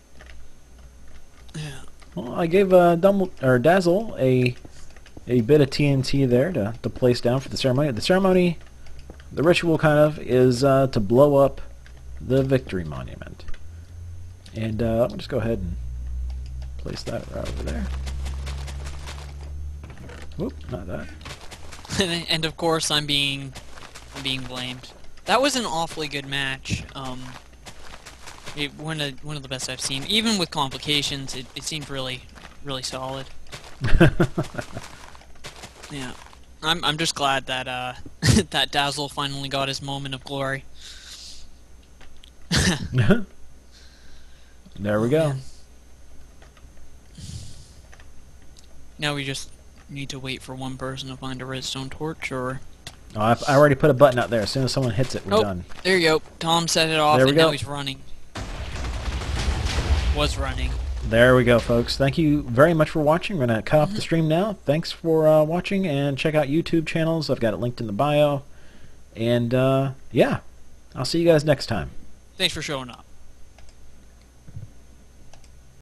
A: Well, I gave Dazzle a bit of TNT there to place down for the ceremony. The ceremony, the ritual kind of, is to blow up the Victory Monument. And I'll just go ahead and place that right over there. Whoop, not that.
C: And of course, I'm being blamed. That was an awfully good match. One of the best I've seen. Even with complications, it seemed really solid. Yeah, I'm just glad that that Dazzle finally got his moment of glory.
A: There we go.
C: Man. Now we just need to wait for one person to find a redstone torch, or...
A: Oh, I already put a button out there. As soon as someone hits it, we're done.
C: There you go. Tom set it off, and now he's running. Was running.
A: There we go, folks. Thank you very much for watching. We're going to cut off the stream now. Thanks for watching, and check out YouTube channels. I've got it linked in the bio. And, yeah, I'll see you guys next time.
C: Thanks for showing up.